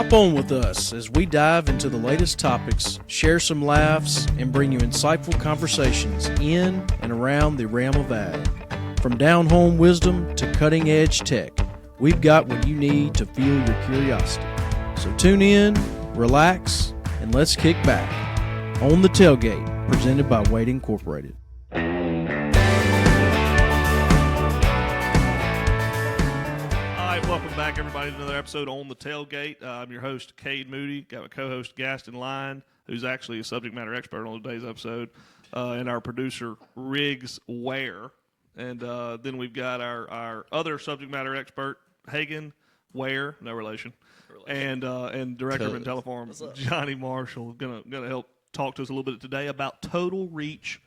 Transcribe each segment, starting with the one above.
Hop on with us as we dive into the latest topics, share some laughs, and bring you insightful conversations in and around the realm of ag. From down-home wisdom to cutting-edge tech, we've got what you need to fuel your curiosity. So tune in, relax, and let's kick back. On the Tailgate, presented by Wade Incorporated. Welcome back, everybody, to another episode On The Tailgate. I'm your host, Cade Moody. Got my co-host, Gaston Line, who's actually a subject matter expert on today's episode, and our producer, Riggs Ware. And then we've got our other subject matter expert, Hagen Ware, no relation, and Director of IntelliFarm, Johnny Marshall, gonna help talk to us a little bit today about Total Reach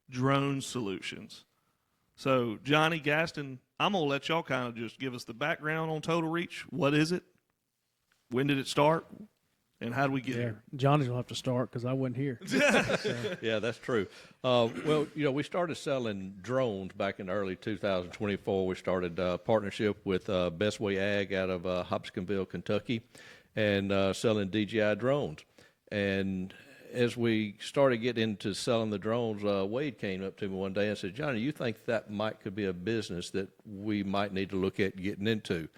drone solutions. So, Johnny, Gaston, I'm going to let y'all kind of just give us the background on Total Reach. What is it? When did it start? And how did we get here? Johnny's going to have to start because I wasn't here. Yeah, that's true. Well, we started selling drones back in early 2024. We started a partnership with Best Way Ag out of Hopkinsville, Kentucky, and selling DJI drones. And as we started getting into selling the drones, Wade came up to me one day and said, "Johnny, you think that could be a business that we might need to look at getting into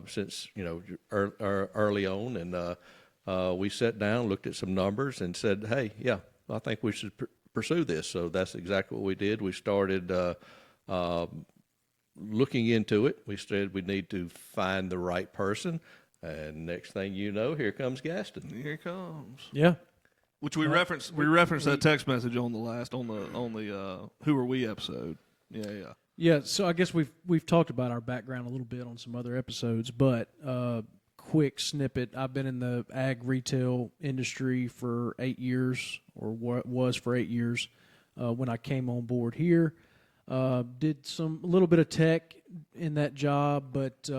since, early on?" And we sat down, looked at some numbers and said, "Hey, yeah, I think we should pursue this." So that's exactly what we did. We started looking into it. We said we need to find the right person. And next thing you know, here comes Gaston. Here it comes. Yeah. Which we referenced that text message on the Who Are We episode. Yeah. Yeah, so I guess we've talked about our background a little bit on some other episodes, but quick snippet. I've been in the ag retail industry for 8 years, or was for 8 years when I came on board here. Did a little bit of tech in that job, but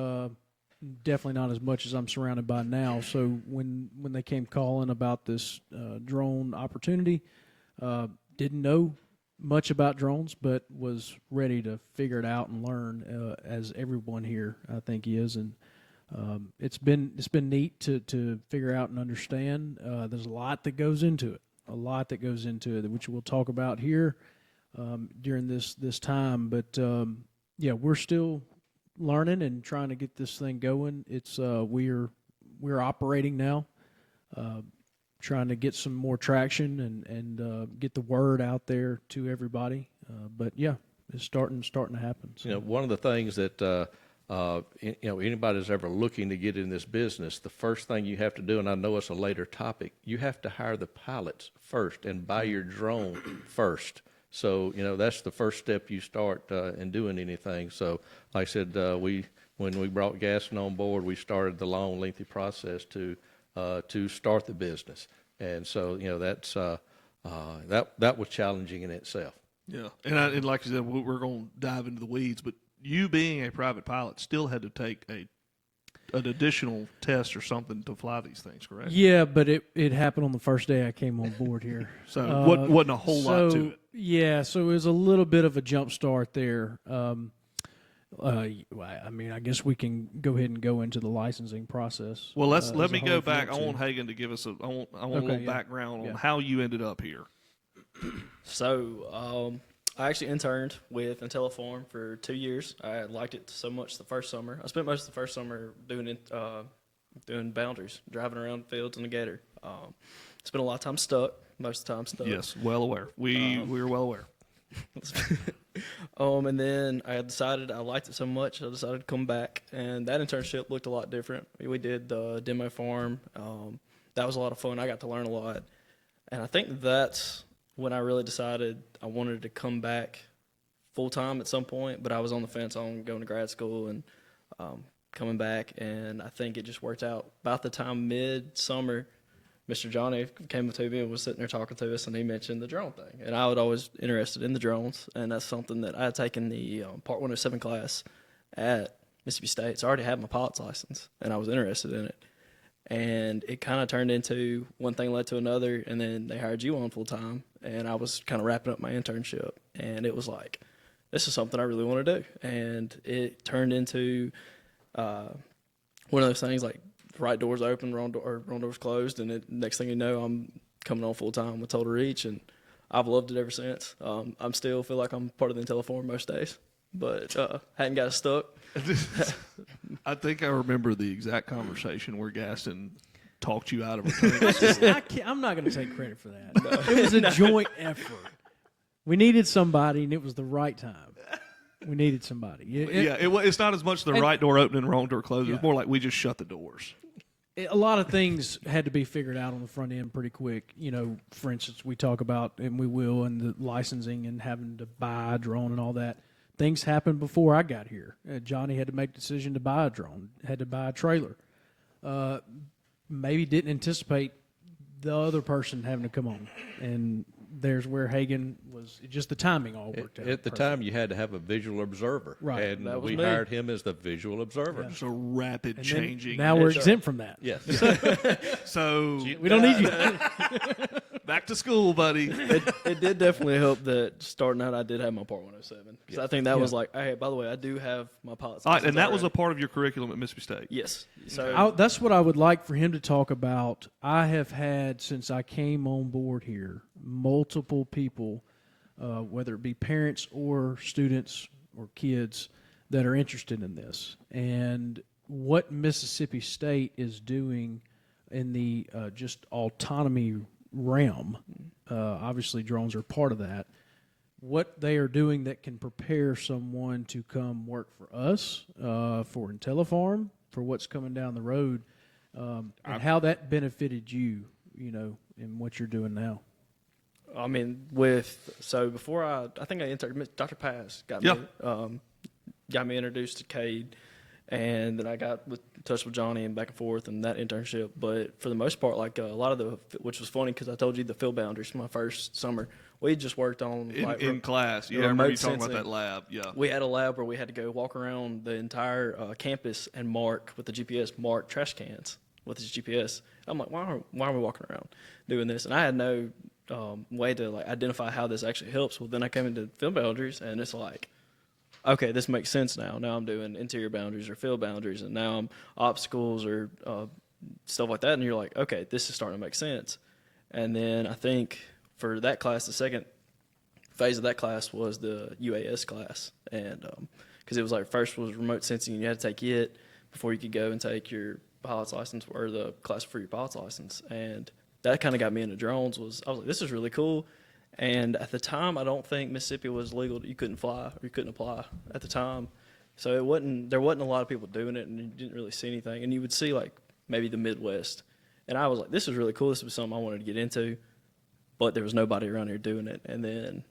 definitely not as much as I'm surrounded by now. So when they came calling about this drone opportunity, didn't know much about drones, but was ready to figure it out and learn, as everyone here I think is. And it's been neat to figure out and understand. There's a lot that goes into it, which we'll talk about here during this time. But we're still learning and trying to get this thing going. It's we're operating now, trying to get some more traction and get the word out there to everybody. But yeah, it's starting to happen. So. One of the things that anybody that's ever looking to get in this business, the first thing you have to do, and I know it's a later topic, you have to hire the pilots first and buy your drone first. So, that's the first step you start in doing anything. So, like I said, when we brought Gaston on board, we started the long, lengthy process to start the business. And so, that's that was challenging in itself. Yeah, and like you said, we're going to dive into the weeds, but you being a private pilot still had to take an additional test or something to fly these things, correct? Yeah, but it happened on the first day I came on board here. So wasn't a whole lot to it. Yeah, so it was a little bit of a jump start there. I guess we can go ahead and go into the licensing process. Well, let me go back. I want Hagen to give us a little background on how you ended up here. So, I actually interned with IntelliFarm for 2 years. I liked it so much the first summer. I spent most of the first summer doing boundaries, driving around fields in a gator. Spent a lot of time stuck. Most of the time stuck. Yes, well aware. We're well aware. And then I decided I liked it so much, I decided to come back. And that internship looked a lot different. We did the demo farm. That was a lot of fun. I got to learn a lot. And I think that's when I really decided I wanted to come back full-time at some point, but I was on the fence on going to grad school and coming back, and I think it just worked out. About the time mid-summer, Mr. Johnny came to me and was sitting there talking to us, and he mentioned the drone thing. And I was always interested in the drones, and that's something that I had taken the Part 107 class at Mississippi State, so I already had my pilot's license, and I was interested in it. And it kind of turned into one thing led to another, and then they hired you on full-time, and I was kind of wrapping up my internship. And it was like, this is something I really want to do. And it turned into one of those things like right door's open, wrong door's closed, and next thing you know, I'm coming on full time with Total Reach, and I've loved it ever since. I'm still feel like I'm part of the IntelliForm most days, but hadn't got stuck. I think I remember the exact conversation where Gaston talked you out of returning. I'm not going to take credit for that. It was a joint effort. We needed somebody, and it was the right time. We needed somebody. It's not as much the right door opening and wrong door closing. It's more like we just shut the doors. A lot of things had to be figured out on the front end pretty quick. You know, for instance, we talk about, and we will, and the licensing and having to buy a drone and all that. Things happened before I got here. Johnny had to make a decision to buy a drone, had to buy a trailer. Maybe didn't anticipate the other person having to come on. And there's where Hagen was, just the timing all worked out. At the time, you had to have a visual observer. Right. And That was we me. hired him as the visual observer. Just a rapid And then changing. now we're exempt from that. Yes. So We don't need you. back to school, buddy. It did definitely help that starting out I did have my Part 107. Because I think that was like, hey, by the way, I do have my pilot's All right, license and that was a already. part of your curriculum at Mississippi State. Yes. So That's what I would like for him to talk about. I have had, since I came on board here, multiple people, whether it be parents or students or kids, that are interested in this. And what Mississippi State is doing in the just autonomy realm, obviously drones are part of that. What they are doing that can prepare someone to come work for us, for IntelliForm, for what's coming down the road, and how that benefited you, you know, in what you're doing now. I mean, before I think I entered, Dr. Paz got me introduced to Cade, and then I got in touch with Johnny and back and forth and that internship. But for the most part, like a lot of which was funny because I told you the field boundaries for my first summer, we just worked on In class. Yeah, I remember you talking about that lab. Yeah. We had a lab where we had to go walk around the entire campus and mark with the GPS, mark trash cans with his GPS. I'm like, why are we walking around doing this? And I had no way to like identify how this actually helps. Well, then I came into field boundaries, and it's like, okay, this makes sense now. Now I'm doing interior boundaries or field boundaries, and now I'm obstacles or stuff like that. And you're like, okay, this is starting to make sense. And then I think for that class, the second phase of that class was the UAS class, and because it was like first was remote sensing, and you had to take it before you could go and take your pilot's license or the class for your pilot's license. And that kind of got me into drones. I was like, this is really cool. And at the time, I don't think Mississippi was legal. You couldn't fly or you couldn't apply at the time. So there wasn't a lot of people doing it, and you didn't really see anything. And you would see like maybe the Midwest. And I was like, this is really cool. This was something I wanted to get into, but there was nobody around here doing it. And then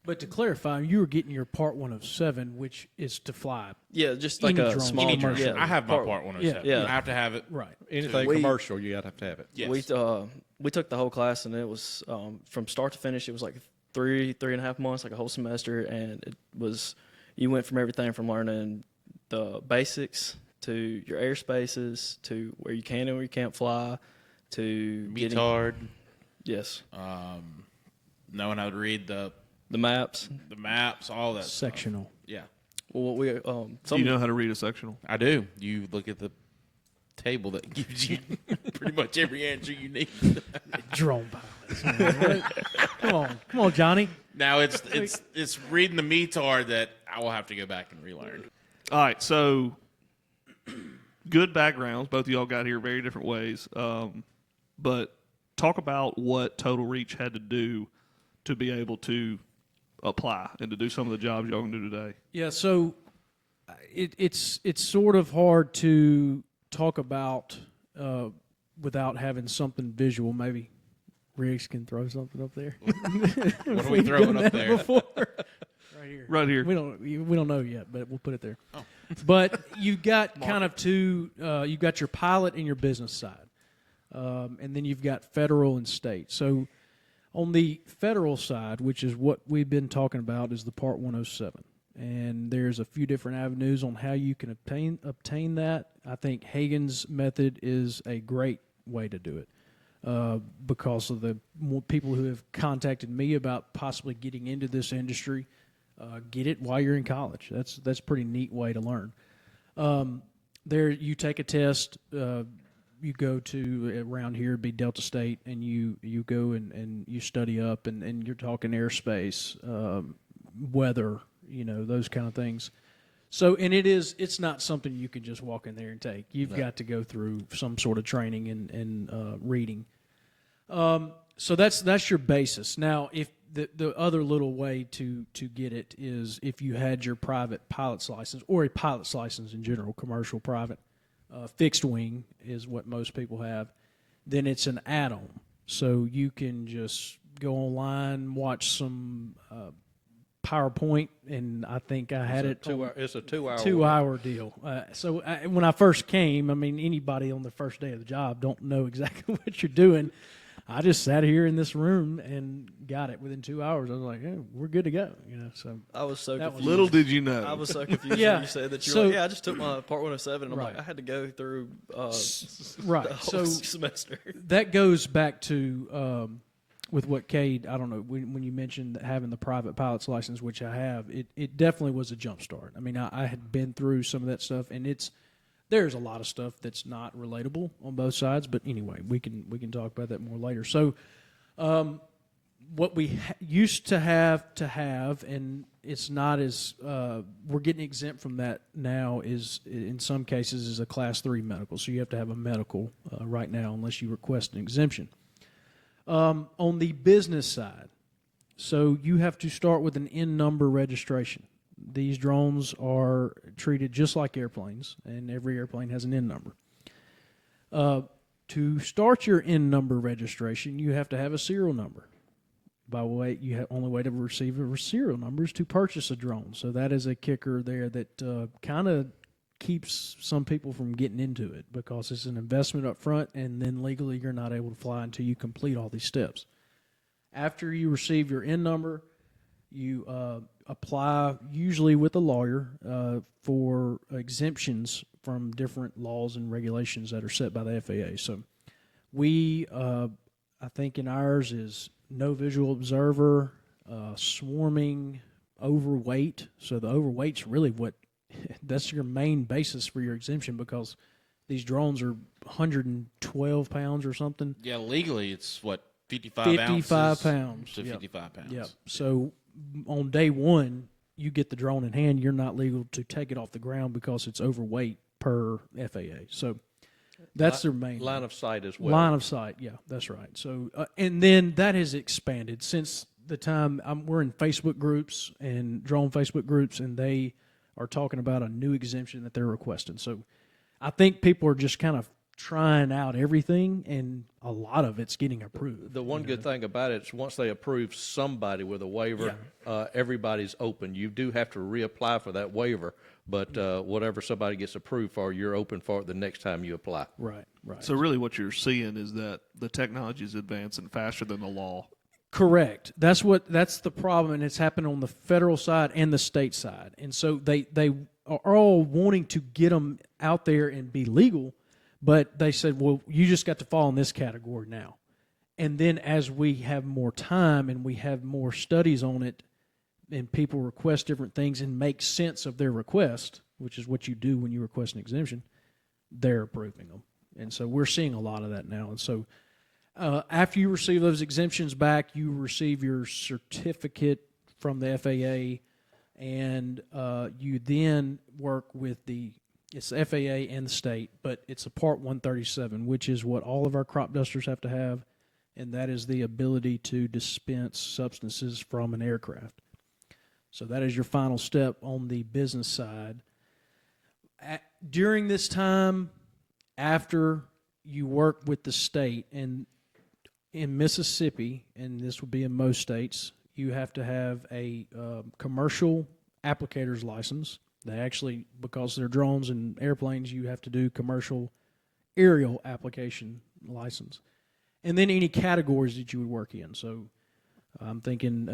But to clarify, you were getting your Part 107, which is to fly. yeah, just like Any a drone. small Any drone. drone. Yeah, I have my Part 107. Yeah. I have to have it. Right. Anything commercial, you got to have it. Yes. We took the whole class, and it was from start to finish. It was like three and a half months, like a whole semester, and it was you went from everything from learning the basics to your airspaces to where you can and where you can't fly to getting METAR, yes knowing how to read the maps. maps, all that stuff. Sectional. Yeah, Well, we Do you know how to read a sectional? I do. You look at the table that gives you pretty much every answer you need. Drone pilots. Man. Come on, Johnny. Now it's reading the METAR that I will have to go back and relearn. All right, so good backgrounds. Both of y'all got here very different ways. But talk about what Total Reach had to do to be able to apply and to do some of the jobs y'all can do today. Yeah, so it's sort of hard to talk about without having something visual. Maybe Riggs can throw something up there. What are we throwing up there? Before? Right here. Right here. We don't know yet, but we'll put it there. Oh. But you've got kind of two. You've got your pilot and your business side, and then you've got federal and state. So on the federal side, which is what we've been talking about, is the Part 107. And there's a few different avenues on how you can obtain that. I think Hagen's method is a great way to do it because of the more people who have contacted me about possibly getting into this industry. Get it while you're in college. That's a pretty neat way to learn. there you take a test. You go to around here it'd be Delta State, and you go and you study up, and you're talking airspace, weather, those kind of things. So, and it's not something you can just walk in there and take. You've got to go through some sort of training and reading. So that's your basis. Now, if the other little way to get it is if you had your private pilot's license or a pilot's license in general, commercial, private, fixed wing is what most people have, then it's an add-on. So you can just go online, watch some PowerPoint, and I think I had It's a 2-hour. 2-hour deal. So when I first came, I mean, anybody on the first day of the job don't know exactly what you're doing. I just sat here in this room and got it within 2 hours. I was like, "Yeah, we're good to go." So I was so confused. Little did you know. I was so confused Yeah. when you said that you So- were like, I just took my Part 107, and I'm Right. like, I had to go through right. the whole So semester. that goes back to with what Cade, I don't know, when you mentioned having the private pilot's license, which I have, it definitely was a jump start. I mean, I had been through some of that stuff, and there's a lot of stuff that's not relatable on both sides. But anyway, we can talk about that more later. So what we used to have, and it's not as we're getting exempt from that now, is in some cases is a Class 3 medical. So you have to have a medical right now unless you request an exemption. On the business side, so you have to start with an N number registration. These drones are treated just like airplanes, and every airplane has an N number. To start your N number registration, you have to have a serial number. By the way, only way to receive a serial number is to purchase a drone. So that is a kicker there that kind of keeps some people from getting into it, because it's an investment up front, and then legally you're not able to fly until you complete all these steps. After you receive your N number, you apply, usually with a lawyer, for exemptions from different laws and regulations that are set by the FAA. So we, I think in ours is no visual observer, swarming, overweight. So the overweight's really that's your main basis for your exemption, because these drones are 112 pounds or something. Yeah, legally it's 55 55 pounds. to Yep. 55 pounds. Yep. So on day one, you get the drone in hand, you're not legal to take it off the ground because it's overweight per FAA. So that's their main Line of sight as well. line of sight. Yeah, that's right. So and then that has expanded since the time we're in Facebook groups and drone Facebook groups, and they are talking about a new exemption that they're requesting. So I think people are just kind of trying out everything, and a lot of it's getting approved. The one good thing about it is once they approve somebody with a waiver, everybody's open. You do have to reapply for that waiver, but whatever somebody gets approved for, you're open for it the next time you apply. Right. So really what you're seeing is that the technology is advancing faster than the law. Correct. That's the problem, and it's happened on the federal side and the state side. And so they are all wanting to get them out there and be legal, but they said, well, you just got to fall in this category now. And then as we have more time and we have more studies on it, and people request different things and make sense of their request, which is what you do when you request an exemption, they're approving them. And so we're seeing a lot of that now. And so after you receive those exemptions back, you receive your certificate from the FAA, and you then work with it's the FAA and the state, but it's a Part 137, which is what all of our crop dusters have to have, and that is the ability to dispense substances from an aircraft. So that is your final step on the business side. During this time, after you work with the state, and in Mississippi, and this would be in most states, you have to have a commercial applicator's license. They actually, because they're drones and airplanes, you have to do commercial aerial application license. And then any categories that you would work in. So I'm thinking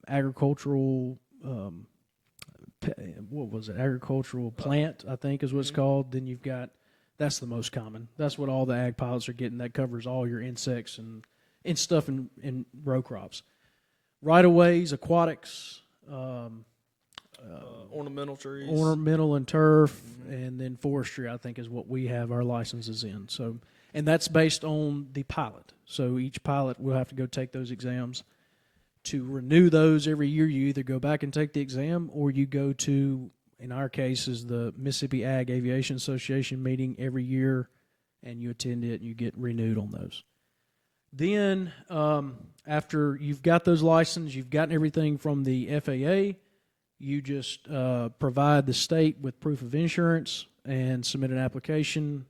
agricultural, what was it? Agricultural plant, I think is what it's called. Then you've got, that's the most common. That's what all the ag pilots are getting. That covers all your insects and stuff in row crops. Right-of-ways, aquatics, Ornamental trees. ornamental and turf, and then forestry, I think, is what we have our licenses in. So, and that's based on the pilot. So each pilot will have to go take those exams. To renew those every year, you either go back and take the exam, or you go to, in our case, is the Mississippi Ag Aviation Association meeting every year, and you attend it and you get renewed on those. Then, after you've got those licenses, you've gotten everything from the FAA, you just provide the state with proof of insurance and submit an application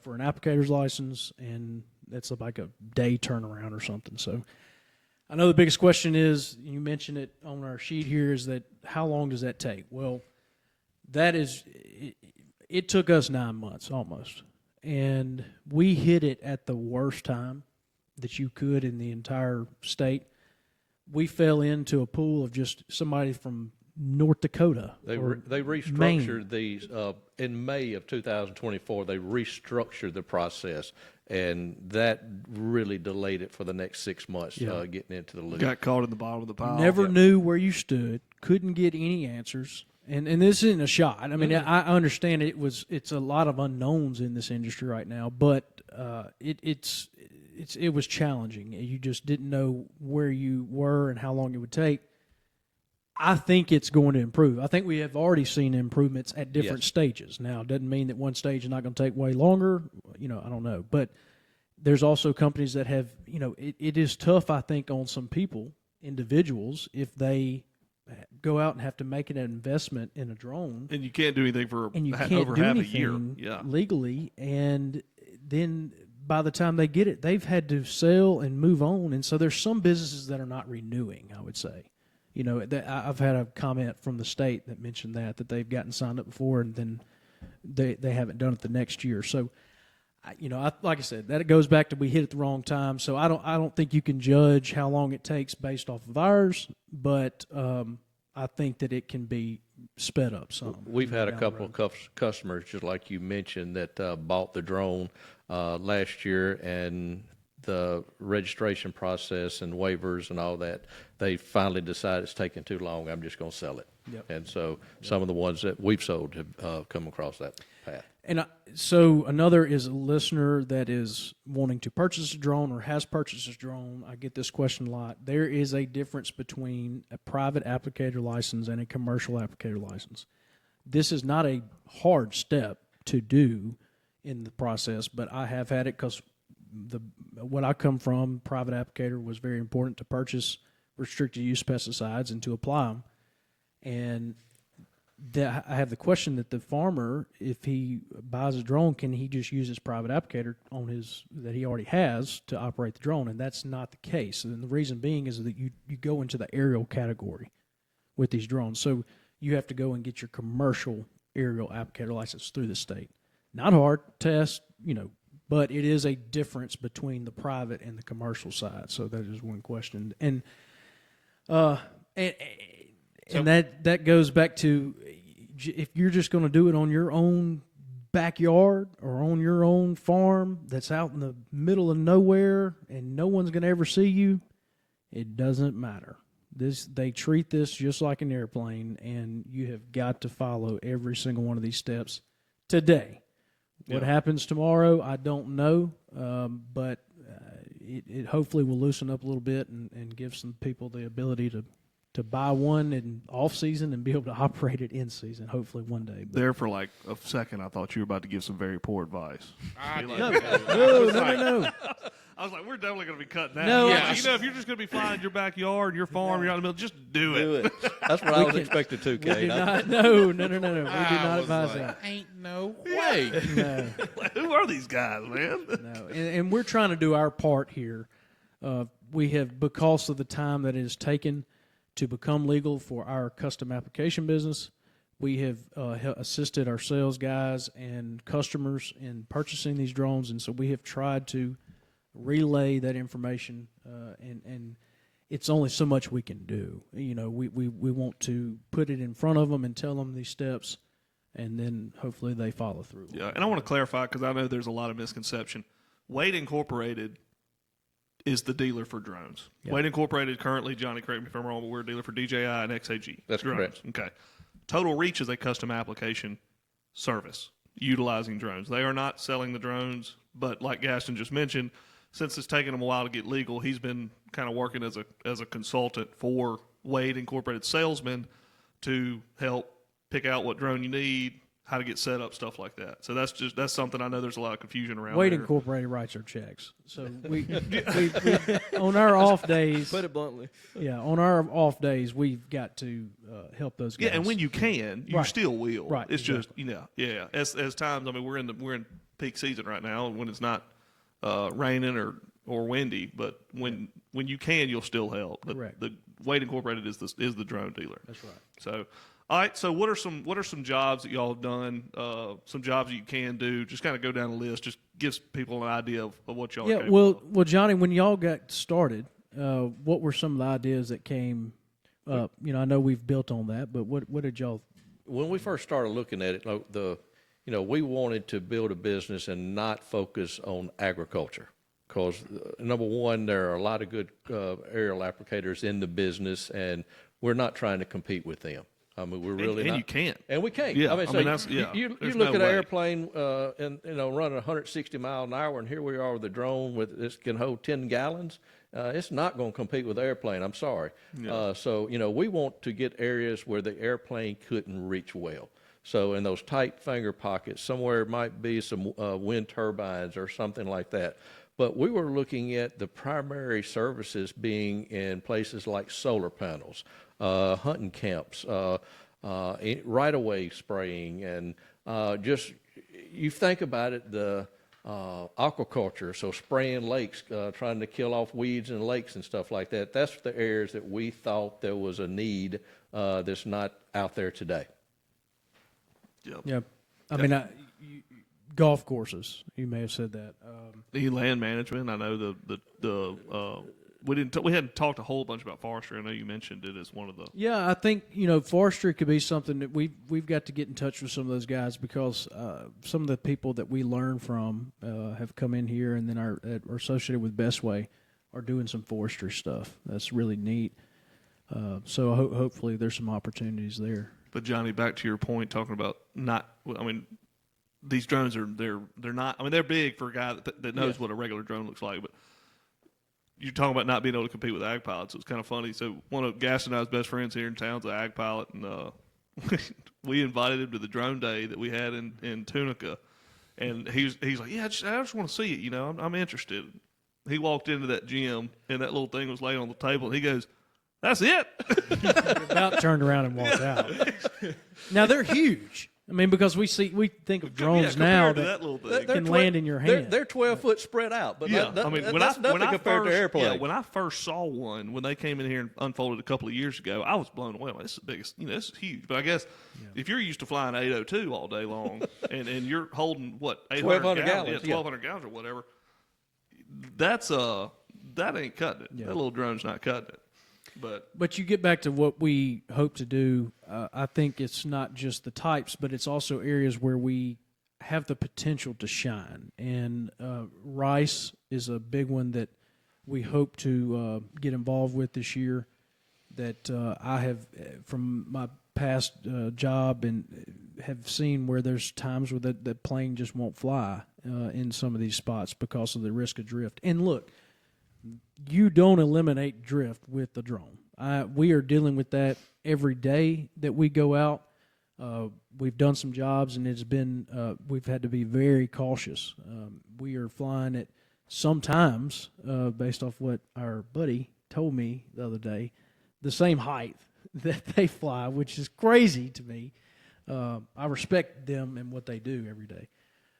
for an applicator's license, and that's like a day turnaround or something. So I know the biggest question is, you mentioned it on our sheet here, is that how long does that take? Well, that is, it took us 9 months almost, and we hit it at the worst time that you could in the entire state. We fell into a pool of just somebody from North Dakota. They restructured Maine. these in May of 2024. They restructured the process, and that really delayed it for the next 6 months getting into the loop. Got caught in the bottom of the pile. Never knew where you stood, couldn't get any answers. And this isn't a shot. I mean, I understand it's a lot of unknowns in this industry right now, but it was challenging. You just didn't know where you were and how long it would take. I think it's going to improve. I think we have already seen improvements at different stages. Now, it doesn't mean that one stage is not going to take way longer. I don't know. But there's also companies that have, it is tough, I think, on some people, individuals, if they go out and have to make an investment in a drone. And you can't do anything for And you can't over do half a year. anything Yeah. legally. And then by the time they get it, they've had to sell and move on. And so there's some businesses that are not renewing, I would say. I've had a comment from the state that mentioned that they've gotten signed up before, and then they haven't done it the next year. So, like I said, that goes back to we hit at the wrong time. So I don't think you can judge how long it takes based off of ours, but I think that it can be sped up some. We've had a couple of customers, just like you mentioned, that bought the drone last year, and the registration process and waivers and all that, they finally decided it's taking too long. I'm just going to sell it. Yep. And so some of the ones that we've sold have come across that path. And so another is a listener that is wanting to purchase a drone or has purchased a drone. I get this question a lot. There is a difference between a private applicator license and a commercial applicator license. This is not a hard step to do in the process, but I have had it because what I come from, private applicator, was very important to purchase restricted use pesticides and to apply them. And I have the question that the farmer, if he buys a drone, can he just use his private applicator on that he already has to operate the drone? And that's not the case. And the reason being is that you go into the aerial category with these drones. So you have to go and get your commercial aerial applicator license through the state. Not hard, test, but it is a difference between the private and the commercial side. So that is one question. And that goes back to, if you're just going to do it on your own backyard or on your own farm that's out in the middle of nowhere and no one's going to ever see you, it doesn't matter. They treat this just like an airplane, and you have got to follow every single one of these steps today. What happens tomorrow, I don't know, but it hopefully will loosen up a little bit and give some people the ability to buy one in off season and be able to operate it in season. Hopefully one day. But There for like a second, I thought you were about to give some very poor advice. no. I was like, we're definitely going to be cutting that. No, Yeah. If you're just going to be flying in your backyard, your farm, you're out in the middle, just do it. That's what I was expecting too, We Kate. do not. No. We do not I was advise like, that. Ain't no way. No. Who are these guys, man? No, and we're trying to do our part here. We have, because of the time that it has taken to become legal for our custom application business, we have assisted our sales guys and customers in purchasing these drones, and so we have tried to relay that information, and it's only so much we can do. We want to put it in front of them and tell them these steps, and then hopefully they follow through. Yeah, and I want to clarify because I know there's a lot of misconception. Wade Incorporated is the dealer for drones. Yep. Wade Incorporated currently, Johnny, correct me if I'm wrong, but we're a dealer for DJI and XAG. That's drones. correct. Okay. Total Reach is a custom application service utilizing drones. They are not selling the drones, but like Gaston just mentioned, since it's taken him a while to get legal, he's been kind of working as a consultant for Wade Incorporated salesmen to help pick out what drone you need, how to get set up, stuff like that. So that's something I know there's a lot of confusion around. Wade there. Incorporated writes our checks, so we on our off days. Put it bluntly. Yeah, on our off days, we've got to help those guys. Yeah, and when you can, you Right. still will. Right, It's exactly. just yeah. As times, I mean, we're in peak season right now when it's not raining or windy, but when you can, you'll still help. Correct. The Wade Incorporated is the drone dealer. That's right. So, all right. So, what are some jobs that y'all have done? Some jobs that you can do. Just kind of go down the list. Just gives people an idea of what y'all. Yeah, are capable of. well, Johnny, when y'all got started, what were some of the ideas that came up? You know, I know we've built on that, but what did y'all? When we first started looking at it, we wanted to build a business and not focus on agriculture. Because, number one, there are a lot of good aerial applicators in the business, and we're not trying to compete with them. I mean, we're really and not. you can't. And we can't. Yeah, I mean, I so mean, that's- yeah, you there's look no at an way. airplane and running 160 mile an hour, and here we are with a drone with this can hold 10 gallons. It's not going to compete with the airplane. I'm sorry. So we want to get areas where the airplane couldn't reach well. So in those tight finger pockets, somewhere might be some wind turbines or something like that. But we were looking at the primary services being in places like solar panels, hunting camps, right-of-way spraying, and just you think about it, the aquaculture, so spraying lakes, trying to kill off weeds in lakes and stuff like that. That's the areas that we thought there was a need that's not out there today. Yep. Yeah, I mean, golf courses. You may have said that. The land management. I know we hadn't talked a whole bunch about forestry. I know you mentioned it as one of the. Yeah, I think forestry could be something that we've got to get in touch with some of those guys because some of the people that we learn from have come in here and then are associated with Best Way are doing some forestry stuff. That's really neat. So hopefully there's some opportunities there. But Johnny, back to your point, talking about these drones they're not. I mean, they're big for a guy that knows what a regular drone looks like. But you're talking about not being able to compete with ag pilots. It's kind of funny. So one of Gas and I's best friends here in town's an ag pilot, and we invited him to the drone day that we had in Tunica, and he's like, yeah, I just want to see it. I'm interested. He walked into that gym, and that little thing was laying on the table, and he goes, "That's it." About turned around and walked out. Now they're huge. I mean, because we think of drones now that little thing. can land in your hand. They're 12 foot spread out, but Yeah, that's nothing compared to airplanes. when I first saw one, when they came in here and unfolded a couple of years ago, I was blown away. This is the biggest, this is huge. But I guess if you're used to flying 802 all day long and you're holding what 1,200 gallons, 1,200 gallons or whatever, that ain't cutting it. Yeah. That little drone's not cutting it. But you get back to what we hope to do. I think it's not just the types, but it's also areas where we have the potential to shine. And rice is a big one that we hope to get involved with this year. That I have, from my past job, and have seen where there's times where the plane just won't fly in some of these spots because of the risk of drift. And look, you don't eliminate drift with the drone. We are dealing with that every day that we go out. We've done some jobs, and it's been we've had to be very cautious. We are flying at sometimes, based off what our buddy told me the other day, the same height that they fly, which is crazy to me. I respect them and what they do every day.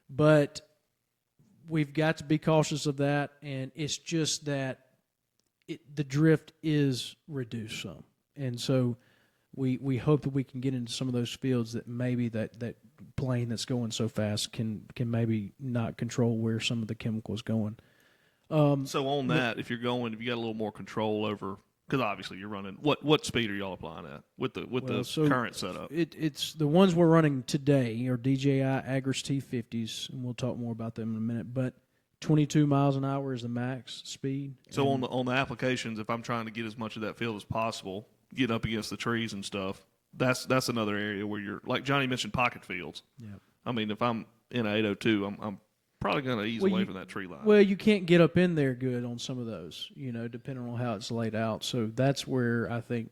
But we've got to be cautious of that, and it's just that the drift is reduced some. And so we hope that we can get into some of those fields that maybe that plane that's going so fast can maybe not control where some of the chemical is going. So on that, if you got a little more control over, because obviously you're running, what speed are y'all applying at with the current setup? It's the ones we're running today are DJI AGRAS T50s, and we'll talk more about them in a minute. But 22 miles an hour is the max speed. So on the applications, if I'm trying to get as much of that field as possible, get up against the trees and stuff, that's another area where you're like Johnny mentioned pocket fields. Yeah. I mean, if I'm in an 802, I'm probably going to ease away from that tree line. Well, you can't get up in there good on some of those, depending on how it's laid out. So that's where I think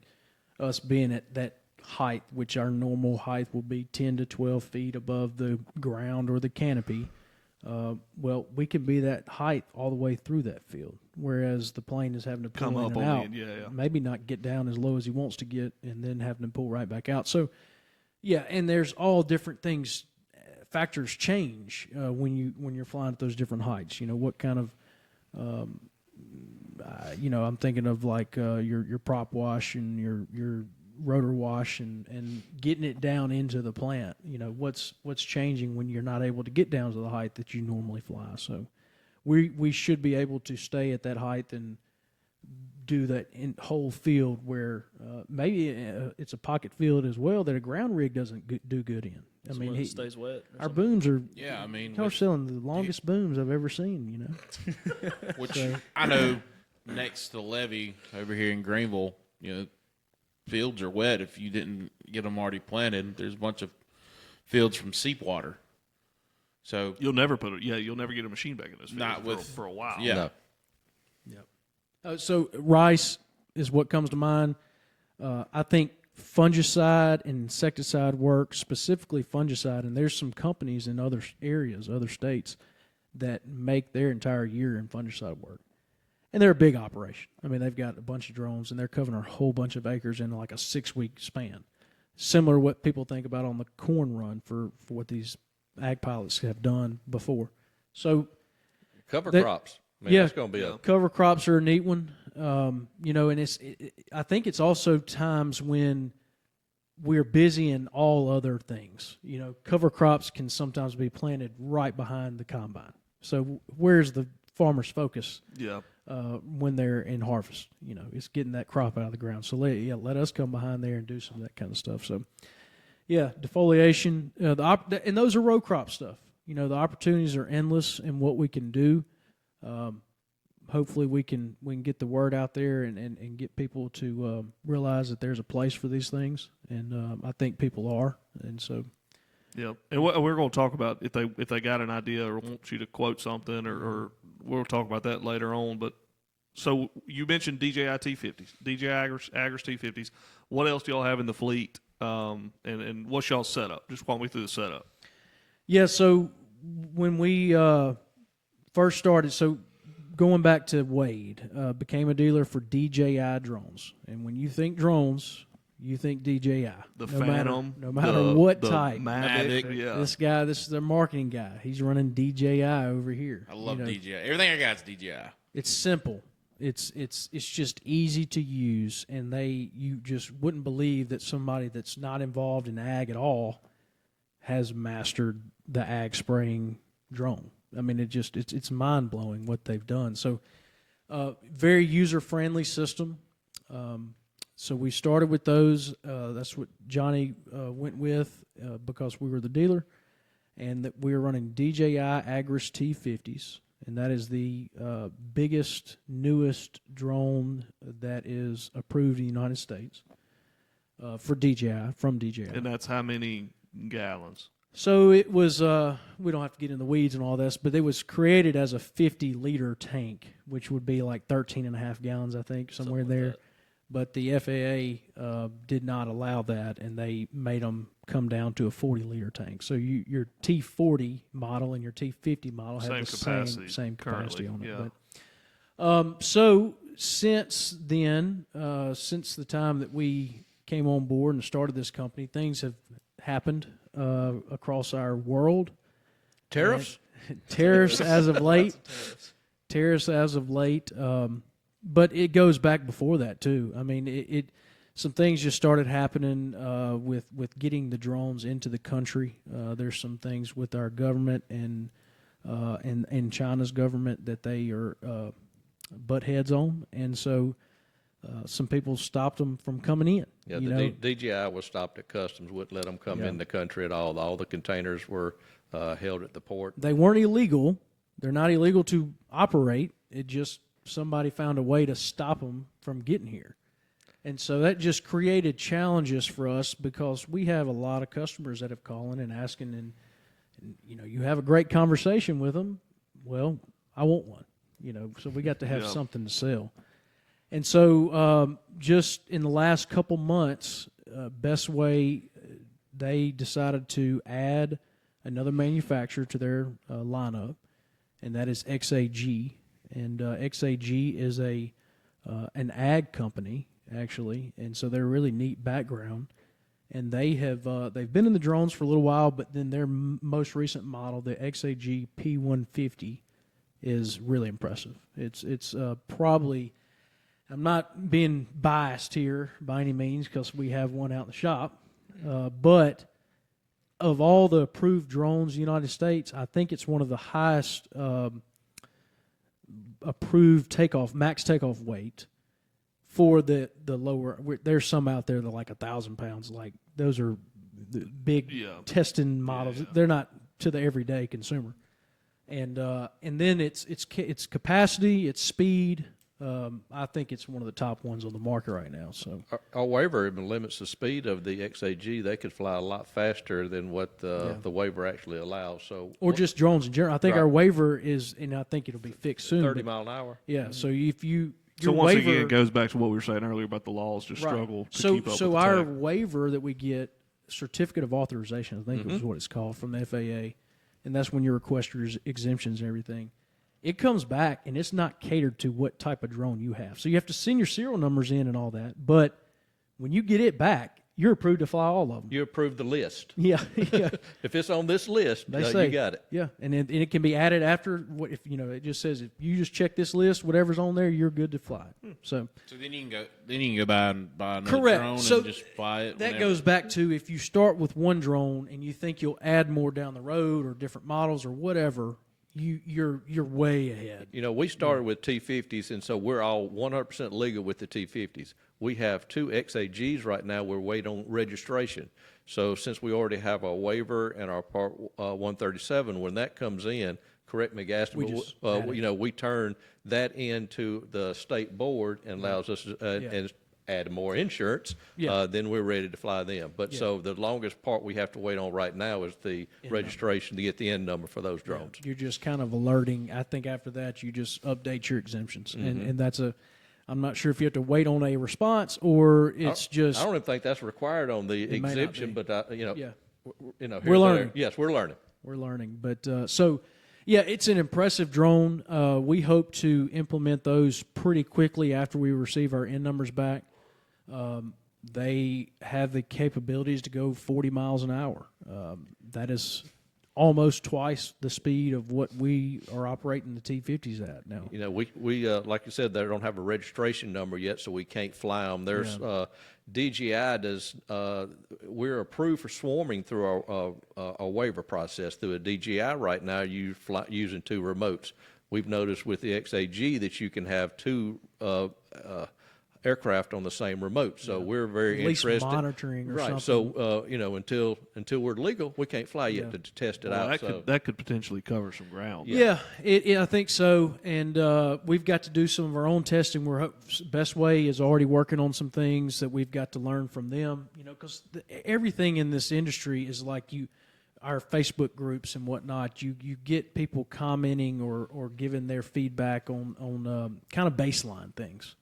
us being at that height, which our normal height will be 10 to 12 feet above the ground or the canopy, well, we can be that height all the way through that field, whereas the plane is having to pull Come in up and on out. the end, yeah. Maybe not get down as low as he wants to get, and then having to pull right back out. So, yeah, and there's all different things. Factors change when you're flying at those different heights. What kind of I'm thinking of like your prop wash and your rotor wash and getting it down into the plant. What's changing when you're not able to get down to the height that you normally fly. So we should be able to stay at that height and do that in whole field where maybe it's a pocket field as well that a ground rig doesn't do good in. I mean, it stays wet. Our booms are. Yeah, I mean, Y'all are selling the longest booms I've ever seen. Which I know next to the levee over here in Greenville, fields are wet if you didn't get them already planted. There's a bunch of fields from seep water. So You'll never get a machine back in this field Not with- for a while. yeah. No. So rice is what comes to mind. I think fungicide and insecticide work, specifically fungicide, and there's some companies in other areas, other states, that make their entire year in fungicide work. And they're a big operation. I mean, they've got a bunch of drones, and they're covering a whole bunch of acres in like a 6-week span. Similar to what people think about on the corn run for what these ag pilots have done before. So Cover That- crops. Man, yeah. that's going to be a cover crops are a neat one, and I think it's also times when we're busy in all other things. Cover crops can sometimes be planted right behind the combine. So where's the farmer's focus? Yeah. When they're in harvest, it's getting that crop out of the ground. So let us come behind there and do some of that kind of stuff. So, yeah, defoliation, and those are row crop stuff. The opportunities are endless in what we can do. Hopefully we can get the word out there and get people to realize that there's a place for these things, and I think people are, and so. Yeah, and we're going to talk about if they got an idea or want you to quote something, or we'll talk about that later on. But so you mentioned DJI T50s, DJI AGRAS T50s. What else do y'all have in the fleet? And what's y'all's setup? Just walk me through the setup. Yeah, so when we first started, so going back to Wade, became a dealer for DJI drones, and when you think drones, you think DJI. The Phantom. No matter what the type. Mavic, yeah. This guy, this is their marketing guy. He's running DJI over here. I love DJI. Everything I got is DJI. It's simple. It's just easy to use, and you just wouldn't believe that somebody that's not involved in ag at all has mastered the ag spraying drone. I mean, it's mind blowing what they've done. So, very user friendly system. So we started with those. That's what Johnny went with because we were the dealer, and that we were running DJI AGRAS T50s, and that is the biggest, newest drone that is approved in the United States for DJI, from DJI. And that's how many gallons? So it was, we don't have to get in the weeds and all this, but it was created as a 50-liter tank, which would be like 13 and a half gallons, I think, somewhere Something like there. that. But the FAA did not allow that, and they made them come down to a 40-liter tank. So your T40 model and your T50 model have Same the capacity same capacity currently, on it. yeah. But, so since then, since the time that we came on board and started this company, things have happened across our world. tariffs. Tariffs as of late. Tariffs as of late. But it goes back before that too. I mean, some things just started happening with getting the drones into the country. There's some things with our government and China's government that they are butt heads on, and so some people stopped them from coming in. Yeah, you the know? DJI was stopped at customs, wouldn't let them come Yeah. in the country at all. All the containers were held at the port. They weren't illegal. They're not illegal to operate. It just somebody found a way to stop them from getting here. And so that just created challenges for us because we have a lot of customers that have called in and asking, and you have a great conversation with them. Well, I want one, so we got to have something to sell. And so just in the last couple months, Best Way, they decided to add another manufacturer to their lineup, and that is XAG. And XAG is an ag company, actually, and so they're a really neat background. And they've been in the drones for a little while, but then their most recent model, the XAG P150, is really impressive. It's probably, I'm not being biased here by any means because we have one out in the shop, but of all the approved drones in the United States, I think it's one of the highest approved max takeoff weight for the lower. There's some out there that are like 1,000 pounds. Like those are the big testing models. They're not to the everyday consumer. And then it's capacity, it's speed. I think it's one of the top ones on the market right now. So our waiver even limits the speed of the XAG. They could fly a lot faster than what the waiver actually allows. So just drones in general. I think our waiver is, and I think it'll be fixed soon. 30 mile an hour. Yeah. Mm-hmm. So if you so once again, it goes back to what we were saying earlier about the laws just struggle to keep up with the our tech. waiver that we get, certificate of authorization, I think is what it's called, from the FAA, and that's when you request your exemptions and everything. It comes back, and it's not catered to what type of drone you have. So you have to send your serial numbers in and all that. But when you get it back, you're approved to fly all of them. You approve the list. Yeah. If it's on this list, They say, you got it. Yeah, and it can be added after. If it just says if you just check this list, whatever's on there, you're good to fly. So then you can go. Then you can go buy another correct. drone So and just fly it. That whenever. goes back to if you start with one drone and you think you'll add more down the road or different models or whatever. You're way ahead. We started with T50s, and so we're all 100% legal with the T50s. We have 2 XAGs right now. We're waiting on registration. So since we already have our waiver and our Part 137, when that comes in, correct me, Gaston, we turn that into the state board and allows us and add more insurance, then we're ready to fly them. But so the longest part we have to wait on right now is the registration to get the N number for those drones. You're just kind of alerting. I think after that you just update your exemptions, and that's I'm not sure if you have to wait on a response or it's just. I don't even think that's required on the exemption, but we're learning. Yes, we're learning. We're learning, but it's an impressive drone. We hope to implement those pretty quickly after we receive our N numbers back. They have the capabilities to go 40 miles an hour. That is almost twice the speed of what we are operating the T-50s at now. We like you said, they don't have a registration number yet, so we can't fly them. There's DJI does. We're approved for swarming through our waiver process through a DJI right now. You fly using 2 remotes. We've noticed with the XAG that you can have 2 aircraft on the same remote, so we're very at least interested. Monitoring or something. So until we're legal, we can't fly yet to test it out. That could potentially cover some ground. Yeah, I think so. And we've got to do some of our own testing. Best Way is already working on some things that we've got to learn from them. Because everything in this industry is like our Facebook groups and whatnot. You get people commenting or giving their feedback on kind of baseline things.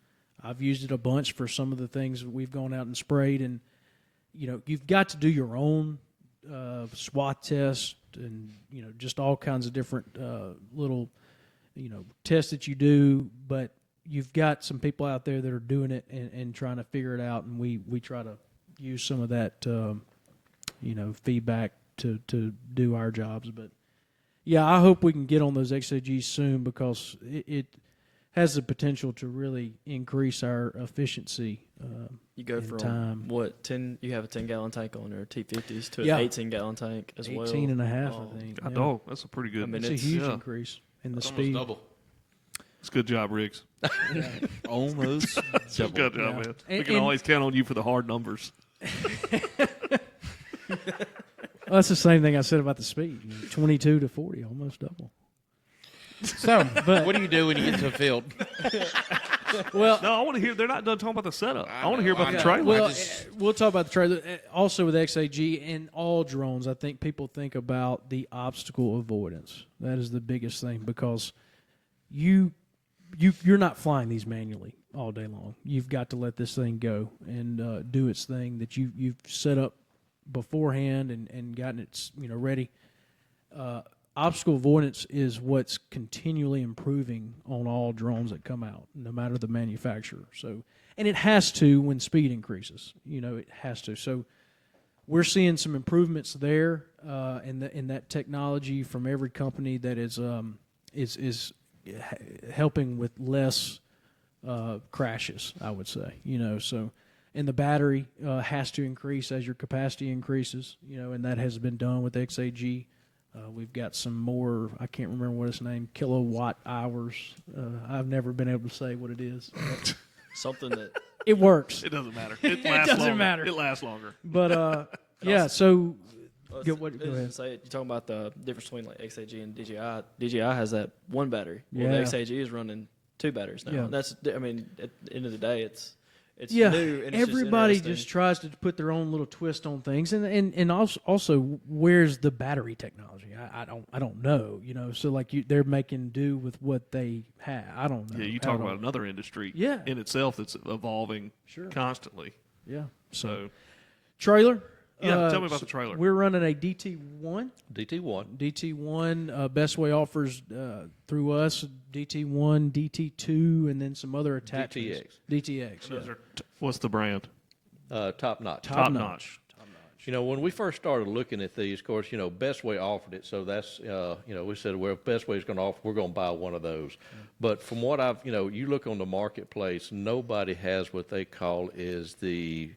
I've used it a bunch for some of the things that we've gone out and sprayed, and you've got to do your own SWAT test and just all kinds of different little tests that you do. But you've got some people out there that are doing it and trying to figure it out, and we try to use some of that feedback to do our jobs. But I hope we can get on those XAGs soon because it has the potential to really increase our efficiency. You go from time. You have a 10-gallon tank on your T-50s to an 18-gallon tank as 18 well. 18 and a half, I think. Dog, that's a pretty good. I mean, It's a huge increase in the That's speed. almost double. It's a good job, Riggs. Almost double. Good job, man. We And- can always count on you for the hard numbers. Well, that's the same thing I said about the speed. 22 to 40, almost double. So, what do you do when you get to a field? Well, No, I want to hear. They're not done talking about the setup. I want to hear about the know. trailer. well, we'll talk about the trailer. Also with XAG and all drones, I think people think about the obstacle avoidance. That is the biggest thing because you're not flying these manually all day long. You've got to let this thing go and do its thing that you've set up beforehand and gotten it ready. Obstacle avoidance is what's continually improving on all drones that come out, no matter the manufacturer. So, and it has to when speed increases. It has to. So, we're seeing some improvements there in that technology from every company that is helping with less crashes. I would say, so. And the battery has to increase as your capacity increases. And that has been done with XAG. We've got some more, I can't remember what it's named, kilowatt hours. I've never been able to say what it is. Something that It works. it doesn't matter. It lasts doesn't longer. matter. It lasts longer. But, yeah, so go ahead. You're talking about the difference between like XAG and DJI. DJI has that one battery. Well, Yeah. the XAG is running 2 batteries now. Yeah. That's, I mean, at the end of the day, it's Yeah, new. And it's everybody interesting. just tries to put their own little twist on things, and also where's the battery technology? I don't know. So like they're making do with what they have. I don't know. Yeah, you talk about another industry Yeah. in itself that's evolving constantly. Yeah. So, Trailer. yeah, tell me about the trailer. We're running a DT1. DT1. DT1. Best Way offers through us DT1, DT2, and then some other attachments. DTX. Those are what's the brand? Top-notch. Top-notch. When we first started looking at these, of course, Best Way offered it, so that's, we said, well, if Best Way is going to offer, we're going to buy one of those. But from what I've, you look on the marketplace, nobody has what they call is the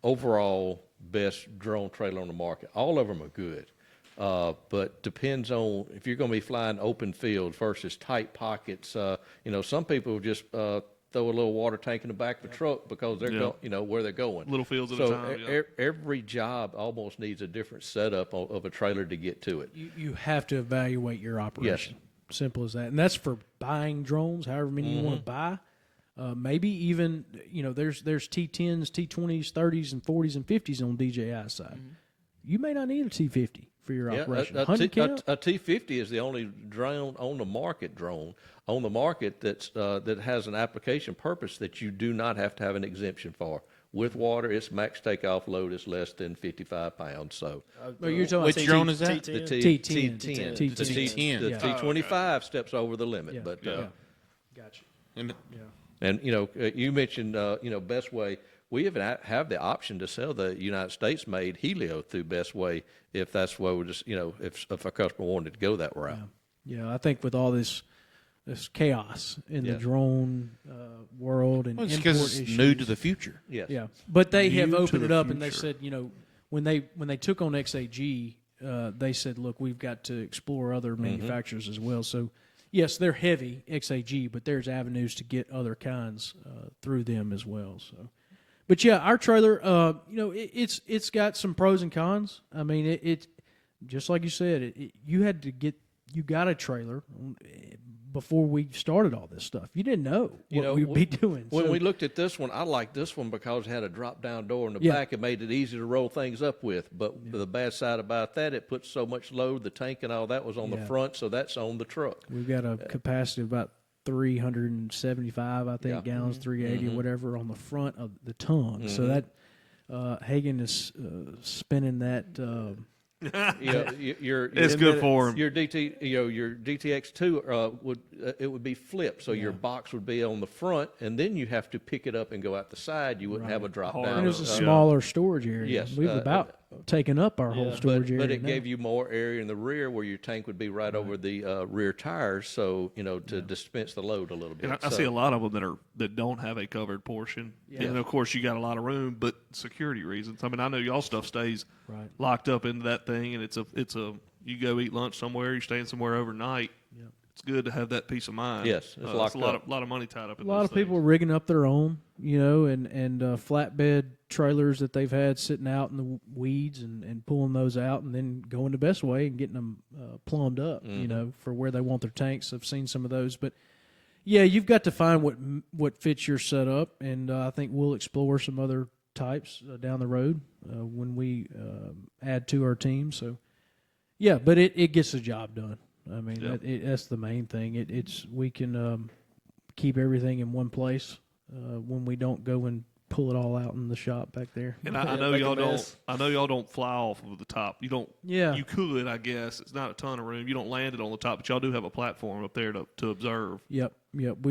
overall best drone trailer on the market. All of them are good, but depends on if you're going to be flying open fields versus tight pockets. Some people just throw a little water tank in the back of a truck because they're where they're going. Little fields at so a time. Yeah. Every job almost needs a different setup of a trailer to get to it. You have to evaluate your operation. Simple as that. And that's for buying drones, however many you want to buy. Maybe even, there's T10s, T20s, 30s, and 40s and 50s on DJI side. You may not need a T50 for your operation. A 100 count? T50 is the only drone on the market that has an application purpose that you do not have to have an exemption for. With water, its max takeoff load is less than 55 pounds. So, You're talking Which about drone is that? the T10. T10. The T10. The Yeah. T25 steps over the limit. Yeah. But Gotcha. And and you mentioned Best Way. We even have the option to sell the United States made Helio through Best Way if that's where we just if a customer wanted to go that route. Yeah, I think with all this chaos in the drone world and it's import because it's issues. new to the future. Yes. Yeah, but they have New to opened it the up and they future. said, when they took on XAG, they said, look, we've got to explore other manufacturers as well. So, yes, they're heavy XAG, but there's avenues to get other kinds through them as well. So, but yeah, our trailer, it's got some pros and cons. I mean, it just like you said, you got a trailer before we started all this stuff. You didn't know what we'd be doing. When So- we looked at this one, I liked this one because it had a drop-down door in the Yeah. back. It made it easy to roll things up with. But the bad side about that, it put so much load. The tank and all that was on the Yeah. front, so that's on the truck. We've got a capacity of about 375, I think, gallons, 380 or whatever on the front of the tongue. So that Hagen is spinning that. It's good for him. Your your DTX2 would be flipped, so your box would be on the front, and then you have to pick it up and go out the side. You wouldn't have a drop down. And it was a smaller storage area. Yes, We've about taken up our whole storage area. but it now. gave you more area in the rear where your tank would be right over the rear tires, so to dispense the load a little bit. And I see a lot of them that don't have a covered portion. Yeah. And of course, you got a lot of room, but security reasons. I mean, I know y'all stuff stays Right. locked up into that thing, and it's a you go eat lunch somewhere, you're staying somewhere overnight. Yeah. it's good to have that peace of mind. Yes, it's locked a lot up. of lot of money tied up in A lot those of people are things. rigging up their own, and flatbed trailers that they've had sitting out in the weeds and pulling those out and then going to Best Way and getting them plumbed up, for where they want their tanks. I've seen some of those. But, yeah, you've got to find what fits your setup, and I think we'll explore some other types down the road when we add to our team. So, yeah, but it gets the job done. I mean, that's the main thing. We can keep everything in one place when we don't go and pull it all out in the shop back there. And I know make a y'all don't. mess. I know y'all don't fly off of the top. You don't. Yeah. You could, I guess. It's not a ton of room. You don't land it on the top, but y'all do have a platform up there to observe. Yep.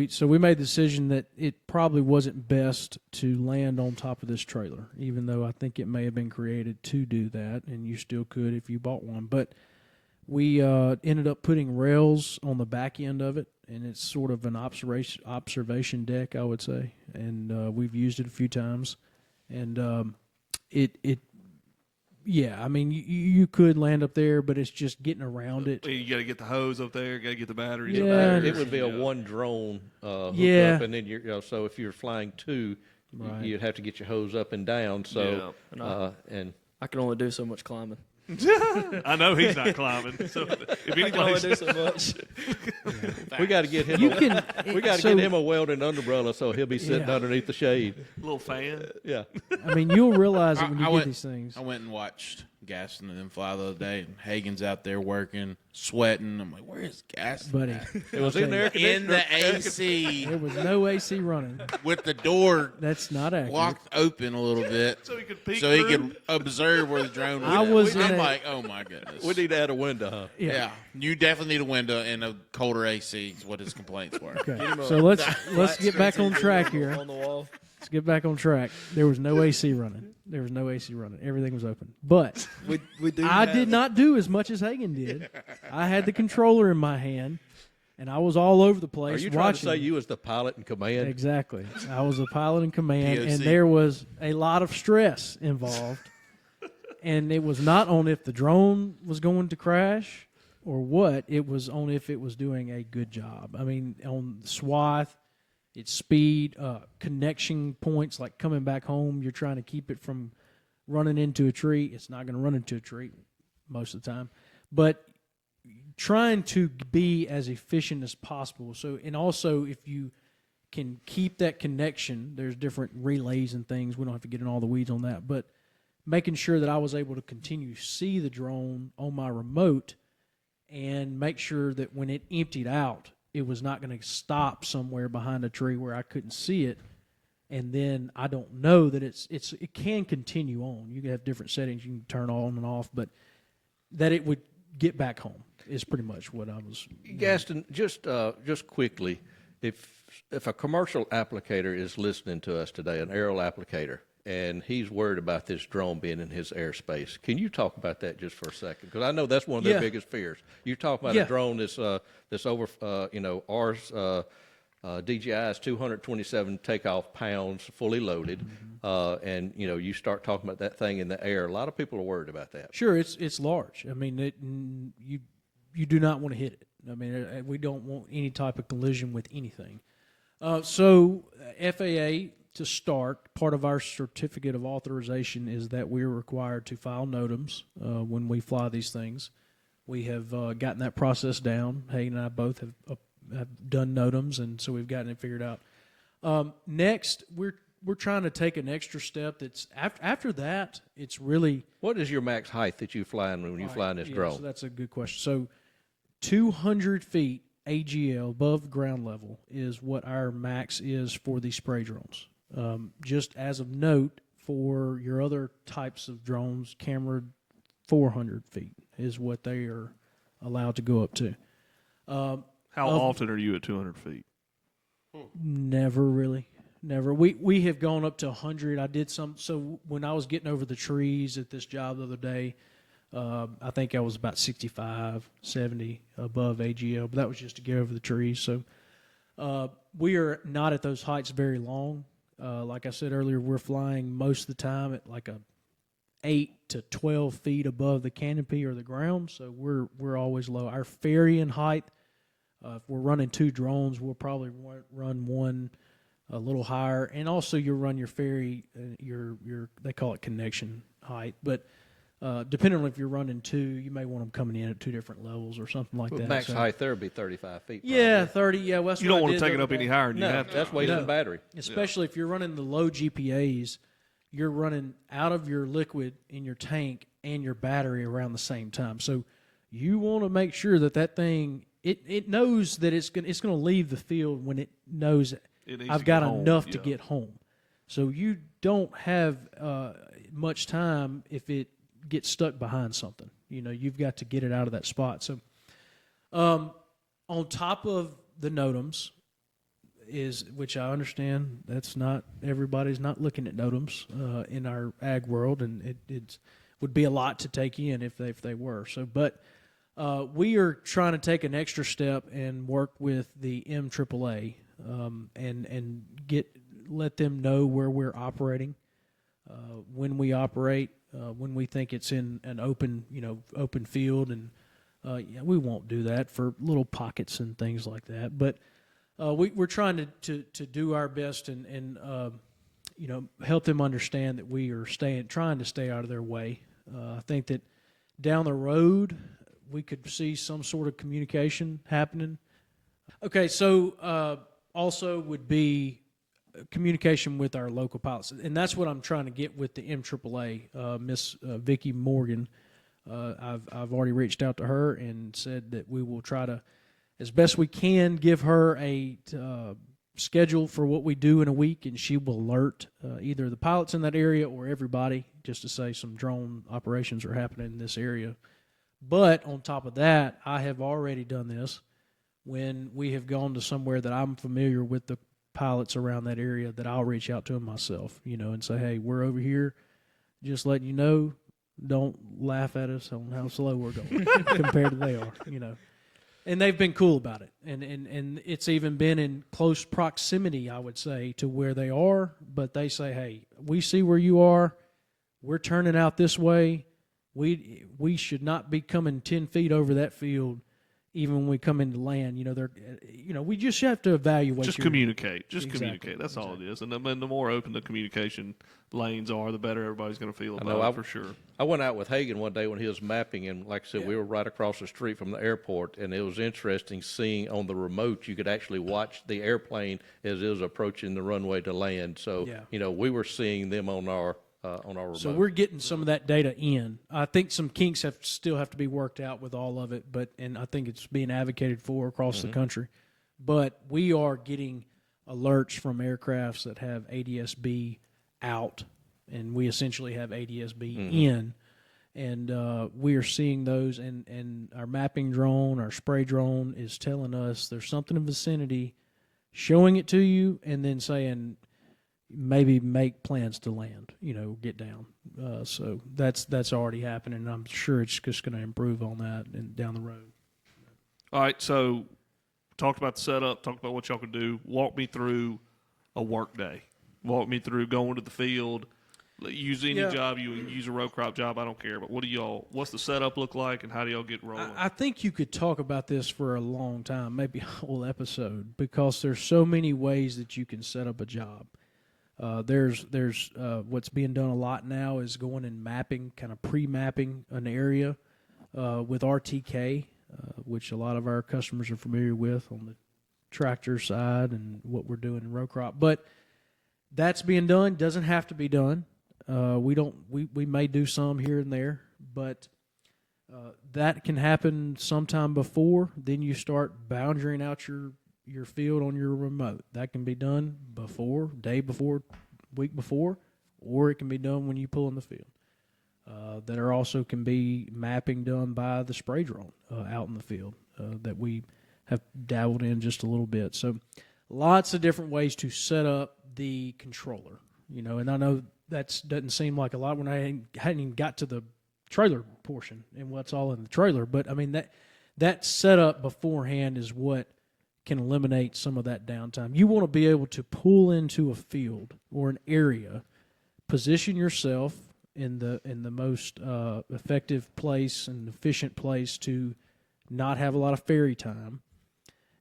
So we made the decision that it probably wasn't best to land on top of this trailer, even though I think it may have been created to do that, and you still could if you bought one. But we ended up putting rails on the back end of it, and it's sort of an observation deck, I would say. And we've used it a few times, and yeah, I mean, you could land up there, but it's just getting around it. You got to get the hose up there. Got to get the batteries. Yeah. up there. It would be a one drone hookup, Yeah. and then so if you're flying two, Right. you'd have to get your hose up and down. So and I can only do so much climbing. I know he's not climbing. So if I can only anybody's do so much. we got to get him. You a, can. we got to so, get him a welding umbrella so he'll be sitting Yeah. underneath the shade. little fan. Yeah. I mean, you'll realize it when you I get went- these things. I went and watched Gaston and them fly the other day, and Hagen's out there working, sweating. I'm like, where is Gaston? Buddy, at? It was in there. In the AC there was no AC running. with the door That's not accurate. locked open a little bit, So he could peek so he through. could observe where the drone was. I at. was in I'm a- like, oh my goodness. We need to add a window, huh? Yeah, you definitely need a window and a colder AC. Is what his complaints were. Okay, so let's get back on track here. On the wall. Let's get back on track. There was no AC running. Everything was open. But We do. I did not do as much as Hagen did. I had the controller in my hand, and I was all over the Are place you trying to watching. say you was the pilot in command? Exactly. I was a pilot in command, and POC. there was a lot of stress involved. And it was not on if the drone was going to crash or what. It was on if it was doing a good job. I mean, on swath, its speed, connection points, like coming back home, you're trying to keep it from running into a tree. It's not going to run into a tree most of the time. But trying to be as efficient as possible. So, and also if you can keep that connection, there's different relays and things. We don't have to get in all the weeds on that, but making sure that I was able to continue to see the drone on my remote and make sure that when it emptied out, it was not going to stop somewhere behind a tree where I couldn't see it. And then I don't know that it can continue on. You can have different settings you can turn on and off, but that it would get back home is pretty much what I was. Gaston, just quickly, if a commercial applicator is listening to us today, an aerial applicator, and he's worried about this drone being in his airspace, can you talk about that just for a second? Because I know that's one of their Yeah. biggest fears. You talk about Yeah. a drone that's over, ours. DJI is 227 takeoff pounds, fully loaded, and you start talking about that thing in the air. A lot of people are worried about that. Sure, it's large. I mean, you do not want to hit it. I mean, we don't want any type of collision with anything. So FAA, to start, part of our certificate of authorization is that we're required to file NOTAMs when we fly these things. We have gotten that process down. Hagen and I both have done NOTAMs, and so we've gotten it figured out. Next, we're trying to take an extra step. That's after that, it's really What is your max height that you fly in when you fly in this drone? So that's a good question. So 200 feet AGL above ground level is what our max is for these spray drones. Just as of note, for your other types of drones, camera 400 feet is what they are allowed to go up to. How often are you at 200 feet? Never really. Never. We have gone up to 100. I did some. So when I was getting over the trees at this job the other day, I think I was about 65, 70 above AGL, but that was just to get over the trees. So we are not at those heights very long. Like I said earlier, we're flying most of the time at like a 8 to 12 feet above the canopy or the ground. So we're always low. Our ferrying height If we're running 2 drones, we'll probably run one a little higher, and also you'll run your ferry, your they call it connection height, but depending on if you're running 2, you may want them coming in at 2 different levels or something like that. Max height there would be 35 feet. Yeah, 30. Yeah, well, that's You what don't I want did to take the it up other any day. higher than you No, have to. that's wasting battery. Especially if you're running the low GPAs, you're running out of your liquid in your tank and your battery around the same time. So you want to make sure that thing it knows that it's going to leave the field when it knows It needs I've to got get home, enough to yeah. get home. So you don't have much time if it gets stuck behind something. You've got to get it out of that spot. So on top of the NOTAMs which I understand that's not everybody's not looking at NOTAMs in our ag world, and it would be a lot to take in if they were. So, but we are trying to take an extra step and work with the MAAA and let them know where we're operating, when we operate, when we think it's in an open field, and we won't do that for little pockets and things like that. But we're trying to do our best and help them understand that we are trying to stay out of their way. I think that down the road we could see some sort of communication happening. Okay, so also would be communication with our local pilots, and that's what I'm trying to get with the MAAA. Miss Vicki Morgan, I've already reached out to her and said that we will try to, as best we can, give her a schedule for what we do in a week, and she will alert either the pilots in that area or everybody, just to say some drone operations are happening in this area. But on top of that, I have already done this when we have gone to somewhere that I'm familiar with the pilots around that area, that I'll reach out to them myself, and say, hey, we're over here, just letting you know, don't laugh at us on how slow we're going compared to they are, And they've been cool about it. And it's even been in close proximity, I would say, to where they are. But they say, hey, we see where you are. We're turning out this way. We should not be coming 10 feet over that field, even when we come into land. We just have to evaluate. Just communicate. Exactly. Communicate. That's all it is. And the more open the communication lanes are, the better everybody's going to feel about it, for sure. I went out with Hagan one day when he was mapping, and like I said, we were right across the street from the airport, and it was interesting seeing on the remote you could actually watch the airplane as it was approaching the runway to land. So, we were seeing them on our remote. So we're getting some of that data in. I think some kinks still have to be worked out with all of it, and I think it's being advocated for across the country. But we are getting alerts from aircrafts that have ADS-B out, and we essentially have ADS-B in, and we are seeing those, and our mapping drone, our spray drone is telling us there's something in the vicinity, showing it to you, and then saying, maybe make plans to land, get down. So that's already happening, and I'm sure it's just going to improve on that and down the road. All right, so talked about the setup, talked about what y'all could do. Walk me through a work day. Walk me through going to the field. Use any job. You use a row crop job, I don't care. But what's the setup look like, and how do y'all get rolling? I think you could talk about this for a long time, maybe a whole episode, because there's so many ways that you can set up a job. There's what's being done a lot now is going and mapping, kind of pre-mapping an area with RTK, which a lot of our customers are familiar with on the tractor side and what we're doing in row crop. But that's being done. Doesn't have to be done. We may do some here and there, but that can happen sometime before. Then you start boundarying out your field on your remote. That can be done before, day before, week before, or it can be done when you pull in the field. There also can be mapping done by the spray drone out in the field that we have dabbled in just a little bit. So lots of different ways to set up the controller, and I know that doesn't seem like a lot when I hadn't even got to the trailer portion and what's all in the trailer. But I mean, that setup beforehand is what can eliminate some of that downtime. You want to be able to pull into a field or an area, position yourself in the most effective place and efficient place to not have a lot of ferry time,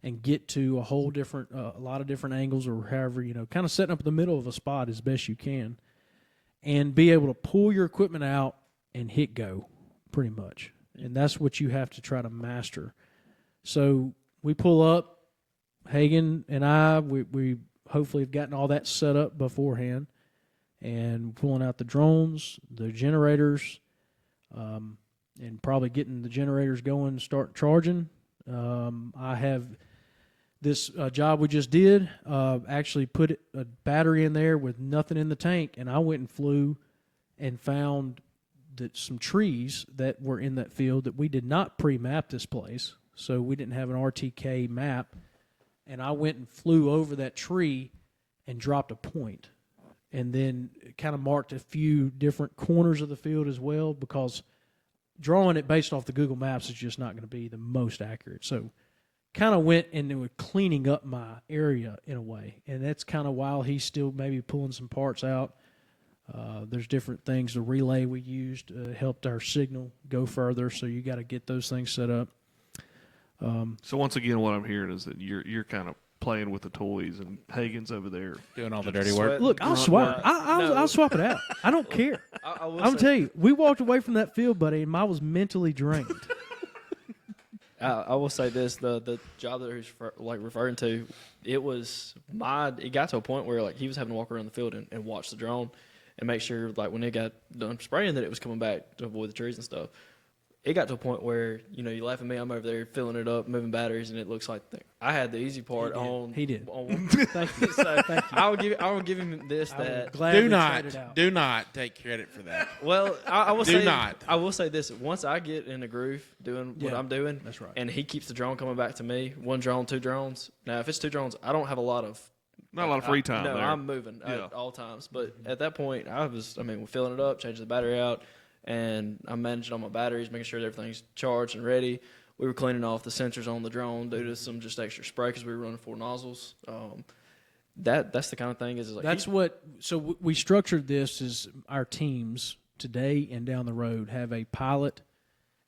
and get to a whole different, a lot of different angles or however, kind of setting up in the middle of a spot as best you can, and be able to pull your equipment out and hit go, pretty much. And that's what you have to try to master. So we pull up, Hagen and I, we hopefully have gotten all that set up beforehand, and pulling out the drones, the generators, and probably getting the generators going and start charging. I have this job we just did, actually put a battery in there with nothing in the tank, and I went and flew and found that some trees that were in that field that we did not pre-map this place, so we didn't have an RTK map, and I went and flew over that tree and dropped a point, and then kind of marked a few different corners of the field as well, because drawing it based off the Google Maps is just not going to be the most accurate. So kind of went and they were cleaning up my area in a way, and that's kind of while he's still maybe pulling some parts out. There's different things. The relay we used helped our signal go further, so you got to get those things set up. So once again, what I'm hearing is that you're kind of playing with the toys, and Hagen's over there Doing all the dirty work. Look, I'll swap. I'll swap it out. I don't care. I'm gonna tell you, we walked away from that field, buddy, and I was mentally drained. I will say this: the job that he's referring to, it got to a point where he was having to walk around the field and watch the drone and make sure when it got done spraying that it was coming back to avoid the trees and stuff. It got to a point where you laugh at me. I'm over there filling it up, moving batteries, and it looks like I had the easy part on. He did. Thank you. So thank you. I will give him this. Do not take credit for that. Well, I will Do say not. I will say this: once I get in the groove doing what I'm doing, that's right. And he keeps the drone coming back to me. One drone, two drones. Now, if it's two drones, I don't have a lot of. not a lot of free time No, there. I'm moving at all times. But at that point, we're filling it up, changing the battery out, and I'm managing all my batteries, making sure that everything's charged and ready. We were cleaning off the sensors on the drone due to some just extra spray because we were running 4 nozzles. That's the kind of thing So we structured this as our teams today and down the road have a pilot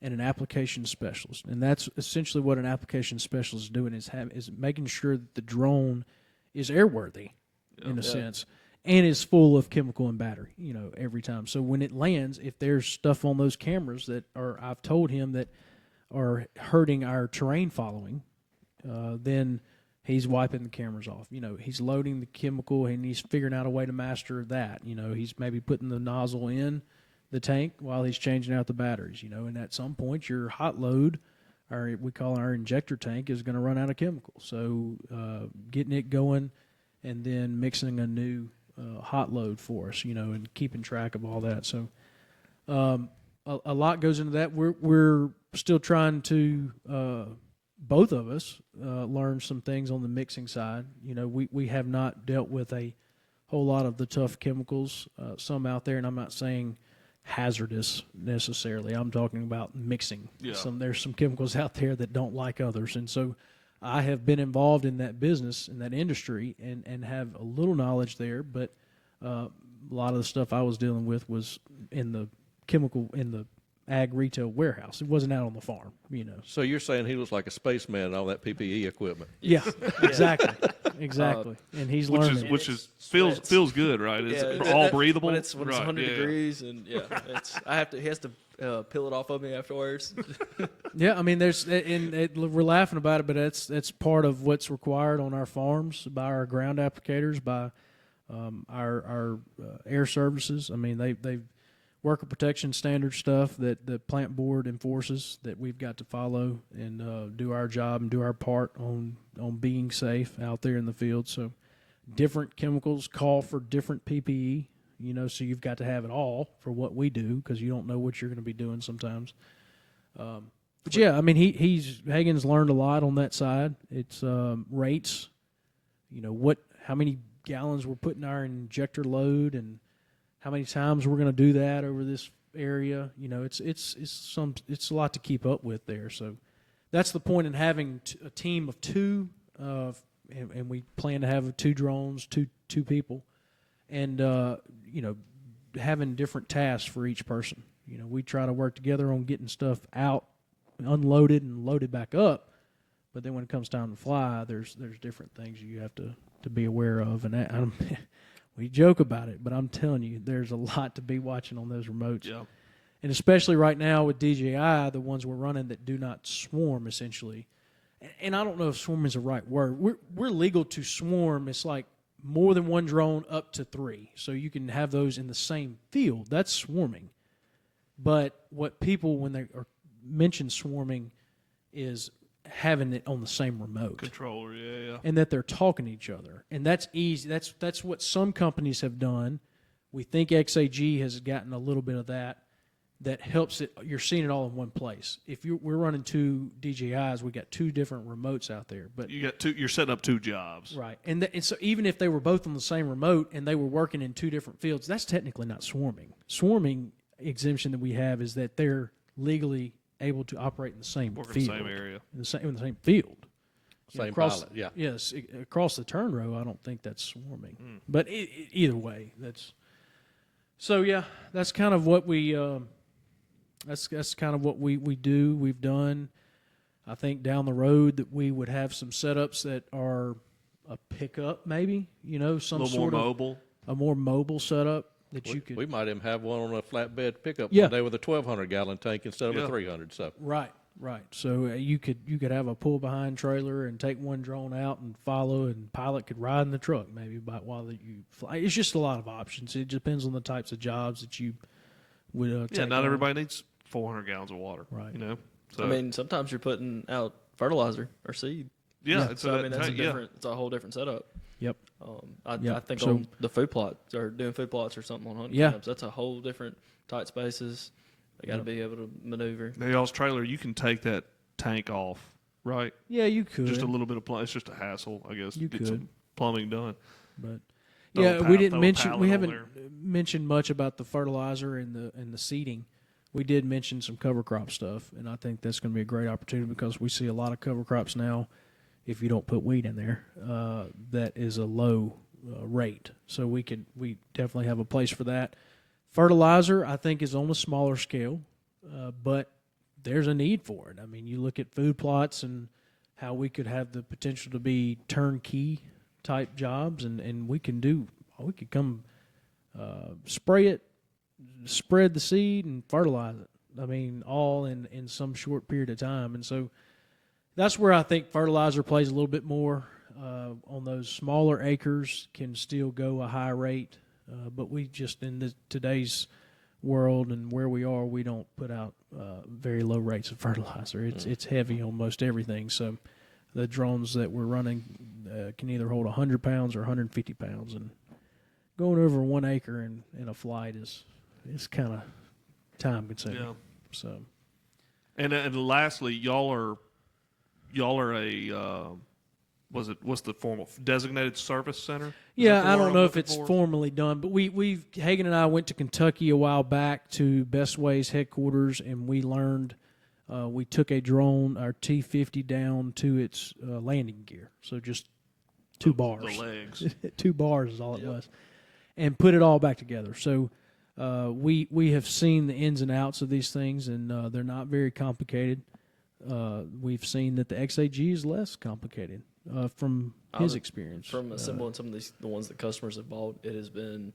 and an application specialist, and that's essentially what an application specialist is doing is making sure that the drone is airworthy in a sense, and is full of chemical and battery, every time. So when it lands, if there's stuff on those cameras that I've told him that are hurting our terrain following, then he's wiping the cameras off. He's loading the chemical and he's figuring out a way to master that. He's maybe putting the nozzle in the tank while he's changing out the batteries, and at some point your hot load, or we call our injector tank, is going to run out of chemical. So getting it going and then mixing a new hot load for us, and keeping track of all that. So a lot goes into that. We're still trying to, both of us, learn some things on the mixing side. We have not dealt with a whole lot of the tough chemicals, some out there, and I'm not saying hazardous necessarily. I'm talking about mixing. Yeah. There's some chemicals out there that don't like others, and so I have been involved in that business, in that industry, and have a little knowledge there, but a lot of the stuff I was dealing with was in the ag retail warehouse. It wasn't out on the farm, So you're saying he looks like a spaceman and all that PPE equipment? Yeah, exactly. And he's learning. Feels good, right? It's all breathable. When it's 100 yeah. degrees, and he has to peel it off of me afterwards. Yeah, I mean, we're laughing about it, but it's part of what's required on our farms by our ground applicators, by our air services. I mean, they worker protection standard stuff that the plant board enforces that we've got to follow and do our job and do our part on being safe out there in the field. So different chemicals call for different PPE, so you've got to have it all for what we do because you don't know what you're going to be doing sometimes. But yeah, I mean, Hagen's learned a lot on that side. It's rates, how many gallons we're putting our injector load and how many times we're going to do that over this area. It's a lot to keep up with there. So that's the point in having a team of 2, and we plan to have 2 drones, two people, and having different tasks for each person. We try to work together on getting stuff out, unloaded, and loaded back up. But then when it comes time to fly, there's different things you have to be aware of. And we joke about it, but I'm telling you, there's a lot to be watching on those remotes. Yeah. And especially right now with DJI, the ones we're running that do not swarm, essentially. And I don't know if swarm is the right word. We're legal to swarm. It's like more than one drone up to 3. So you can have those in the same field. That's swarming. But what people, when they mention swarming, is having it on the same remote. Controller, yeah. And that they're talking to each other. And that's easy. That's what some companies have done. We think XAG has gotten a little bit of that. That helps it. You're seeing it all in one place. If we're running 2 DJIs, we got 2 different remotes out there. But You got 2. You're setting up 2 jobs. right, and so even if they were both on the same remote and they were working in 2 different fields, that's technically not swarming. Swarming exemption that we have is that they're legally able to operate in the same Work in field, the same area. in the same field. Same across, pilot, yeah. Yes, across the turn row, I don't think that's swarming. But either way, that's so. Yeah, that's kind of what we. That's kind of what we do. We've done. I think down the road that we would have some setups that are a pickup, maybe some A little sort more of mobile. a more mobile setup that you could. We might even have one on a flatbed pickup Yeah. one day with a 1,200-gallon tank instead of Yeah. a 300. So Right. So you could have a pull behind trailer and take one drone out and follow, and pilot could ride in the truck maybe while you fly. It's just a lot of options. It depends on the types of jobs that you would. Yeah, take not on. everybody needs 400 gallons of water. Right. So I mean, sometimes you're putting out fertilizer or seed. yeah. So I mean, that's yeah. it's a whole different setup. Yep. I Yeah, think so- on the food plots or doing food plots or something on hunting Yeah. camps, that's a whole different tight spaces. They got to be able to maneuver. Now, y'all's trailer, you can take that tank off, right? Yeah, you could. Just a little bit of plumbing. It's just a hassle, I guess. You to get could. some plumbing done. But Throw a yeah, pa- we didn't throw a mention. pallet We on haven't there. mentioned much about the fertilizer and the seeding. We did mention some cover crop stuff, and I think that's going to be a great opportunity because we see a lot of cover crops now. If you don't put wheat in there, that is a low rate. So we definitely have a place for that. Fertilizer, I think, is on a smaller scale, but there's a need for it. I mean, you look at food plots and how we could have the potential to be turnkey type jobs, and we could come spray it, spread the seed, and fertilize it. I mean, all in some short period of time. And so that's where I think fertilizer plays a little bit more. On those smaller acres can still go a high rate, but we just in today's world and where we are, we don't put out very low rates of fertilizer. It's heavy on most everything. So the drones that we're running can either hold 100 pounds or 150 pounds, and going over 1 acre in a flight is kind of time consuming. Yeah. So And lastly, y'all are a what's the formal designated service center? Is that yeah, the I word don't I'm know if looking it's for? formally done, but Hagen and I went to Kentucky a while back to Best Way's headquarters, and we learned we took a drone, our T-50, down to its landing gear, so just 2 bars. The legs. 2 bars is all it was, and put it all back together. So we have seen the ins and outs of these things, and they're not very complicated. We've seen that the XAG is less complicated from his experience. From assembling some of the ones that customers have bought, it has been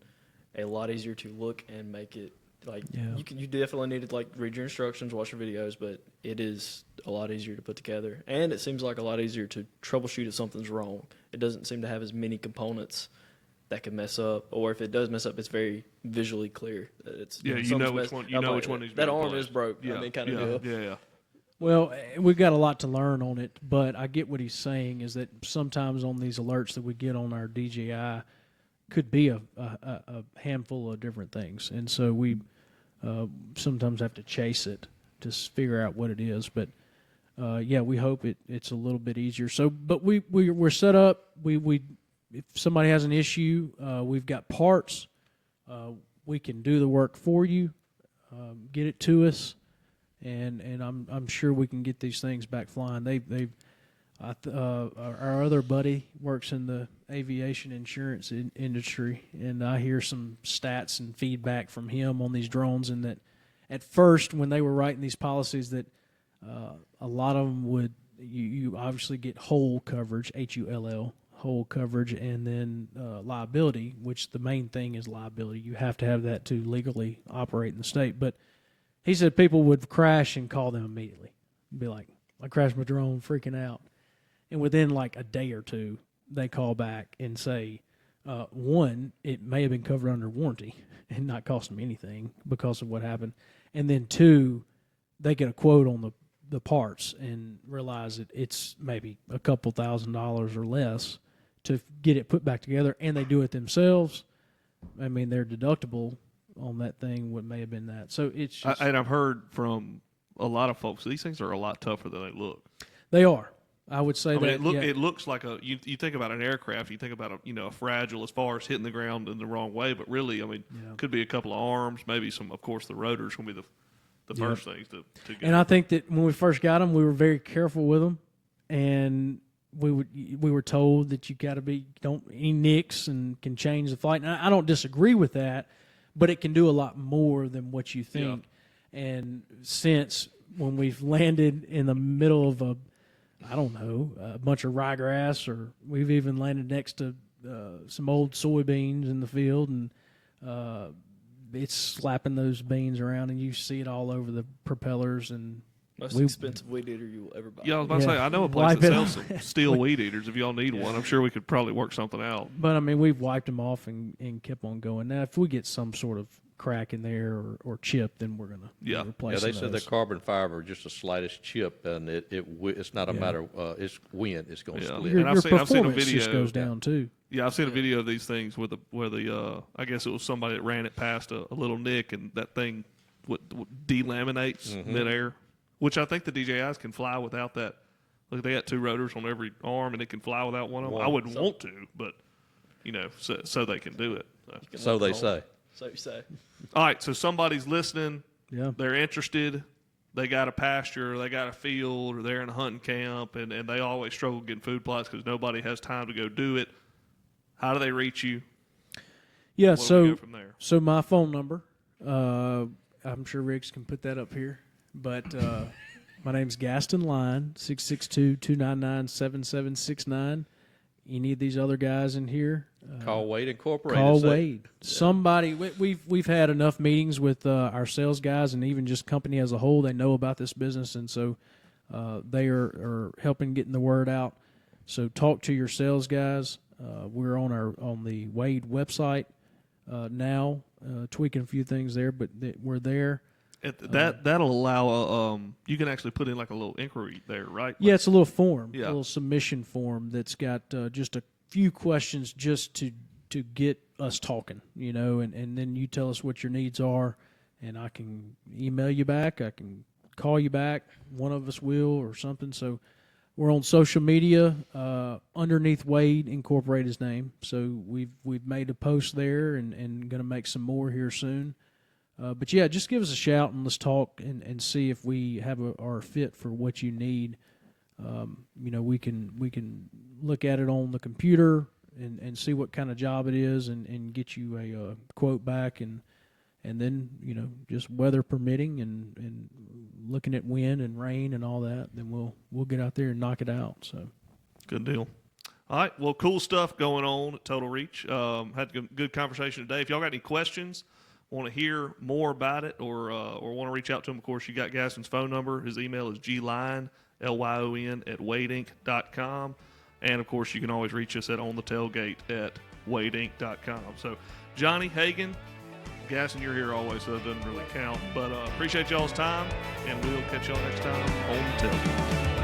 a lot easier to look and make it like Yeah. you definitely need to like read your instructions, watch your videos, but it is a lot easier to put together, and it seems like a lot easier to troubleshoot if something's wrong. It doesn't seem to have as many components that can mess up, or if it does mess up, it's very visually clear. That it's Yeah, you something's know which messed- one. You I'm know like, which one needs to that be arm replaced. is broke. Yeah, I mean, kind yeah, of deal. yeah. Well, we've got a lot to learn on it, but I get what he's saying is that sometimes on these alerts that we get on our DJI could be a handful of different things. And so we sometimes have to chase it to figure out what it is. But, yeah, we hope it's a little bit easier. So, but we're set up. If somebody has an issue, we've got parts. We can do the work for you, get it to us. And I'm sure we can get these things back flying. Our other buddy works in the aviation insurance industry, and I hear some stats and feedback from him on these drones, and that at first when they were writing these policies, that a lot of them you obviously get whole coverage, HULL, whole coverage, and then liability, which the main thing is liability. You have to have that to legally operate in the state. But he said people would crash and call them immediately. Be like, I crashed my drone, freaking out. And within like a day or two, they call back and say, one, it may have been covered under warranty and not cost them anything because of what happened. And then two, they get a quote on the parts and realize that it's maybe a couple $1,000s or less to get it put back together, and they do it themselves. I mean, their deductible on that thing may have been that. So it's just, And I've heard from a lot of folks, these things are a lot tougher than they look. they are. I would say I mean, that it looks like you think about an aircraft, you think about a fragile as far as hitting the ground in the wrong way, but really, I mean, could be a couple of arms, maybe some, of course, the rotor's going to be the first things to go. And I think that when we first got them, we were very careful with them, and we were told that you got to be any nicks and can change the flight. And I don't disagree with that, but it can do a lot more than what you think. Yeah. And since when we've landed in the middle of a bunch of ryegrass, or we've even landed next to some old soybeans in the field, and it's slapping those beans around, and you see it all over the propellers. And most expensive weed eater you will ever buy. Yeah, I was about to say, I know a place that sells some steel weed eaters. If y'all need one, I'm sure we could probably work something out. But I mean, we've wiped them off and kept on going. Now, if we get some sort of crack in there or chip, then we're gonna replace. Yeah, they said the carbon fiber just the slightest chip, and it's not a matter. It's wind. It's going to split. Your I've seen a video. Just goes down too. Yeah, I've seen a video of these things where the I guess it was somebody that ran it past a little nick, and that thing delaminates midair, which I think the DJIs can fly without that. Look, they got two rotors on every arm, and it can fly without one of them. I wouldn't want to, but so they can do it. So they say. So you say. All right, so somebody's listening. Yeah. They're interested. They got a pasture, they got a field, or they're in a hunting camp, and they always struggle getting food plots because nobody has time to go do it. How do they reach you? Yeah, Where do we go from there? So my phone number, I'm sure Riggs can put that up here, but my name's Gaston Line, 662-299-7769. Any of these other guys in here, Call Wade Incorporated. Call Wade. Yeah. Somebody. We've had enough meetings with our sales guys, and even just company as a whole. They know about this business, and so they are helping getting the word out. So talk to your sales guys. We're on the Wade website now, tweaking a few things there, but we're there. That'll allow you can actually put in like a little inquiry there, right? Yeah, it's a little form, a little submission form that's got just a few questions just to get us talking, and then you tell us what your needs are, and I can email you back, I can call you back, one of us will or something. So we're on social media underneath Wade Incorporated's name. So we've made a post there and going to make some more here soon. But yeah, just give us a shout and let's talk and see if we have our fit for what you need. We can look at it on the computer and see what kind of job it is and get you a quote back and then just weather permitting and looking at wind and rain and all that, then we'll get out there and knock it out. So good deal. All right, well, cool stuff going on at Total Reach. Had a good conversation today. If y'all got any questions, want to hear more about it, or want to reach out to him, of course, you got Gaston's phone number. His email is gline, LYON, @wadeinc.com. And, of course, you can always reach us at On The Tailgate at wadeinc.com. So, Johnny, Hagan, Gaston, you're here always, so it doesn't really count. But appreciate y'all's time, and we'll catch y'all next time on The Tailgate.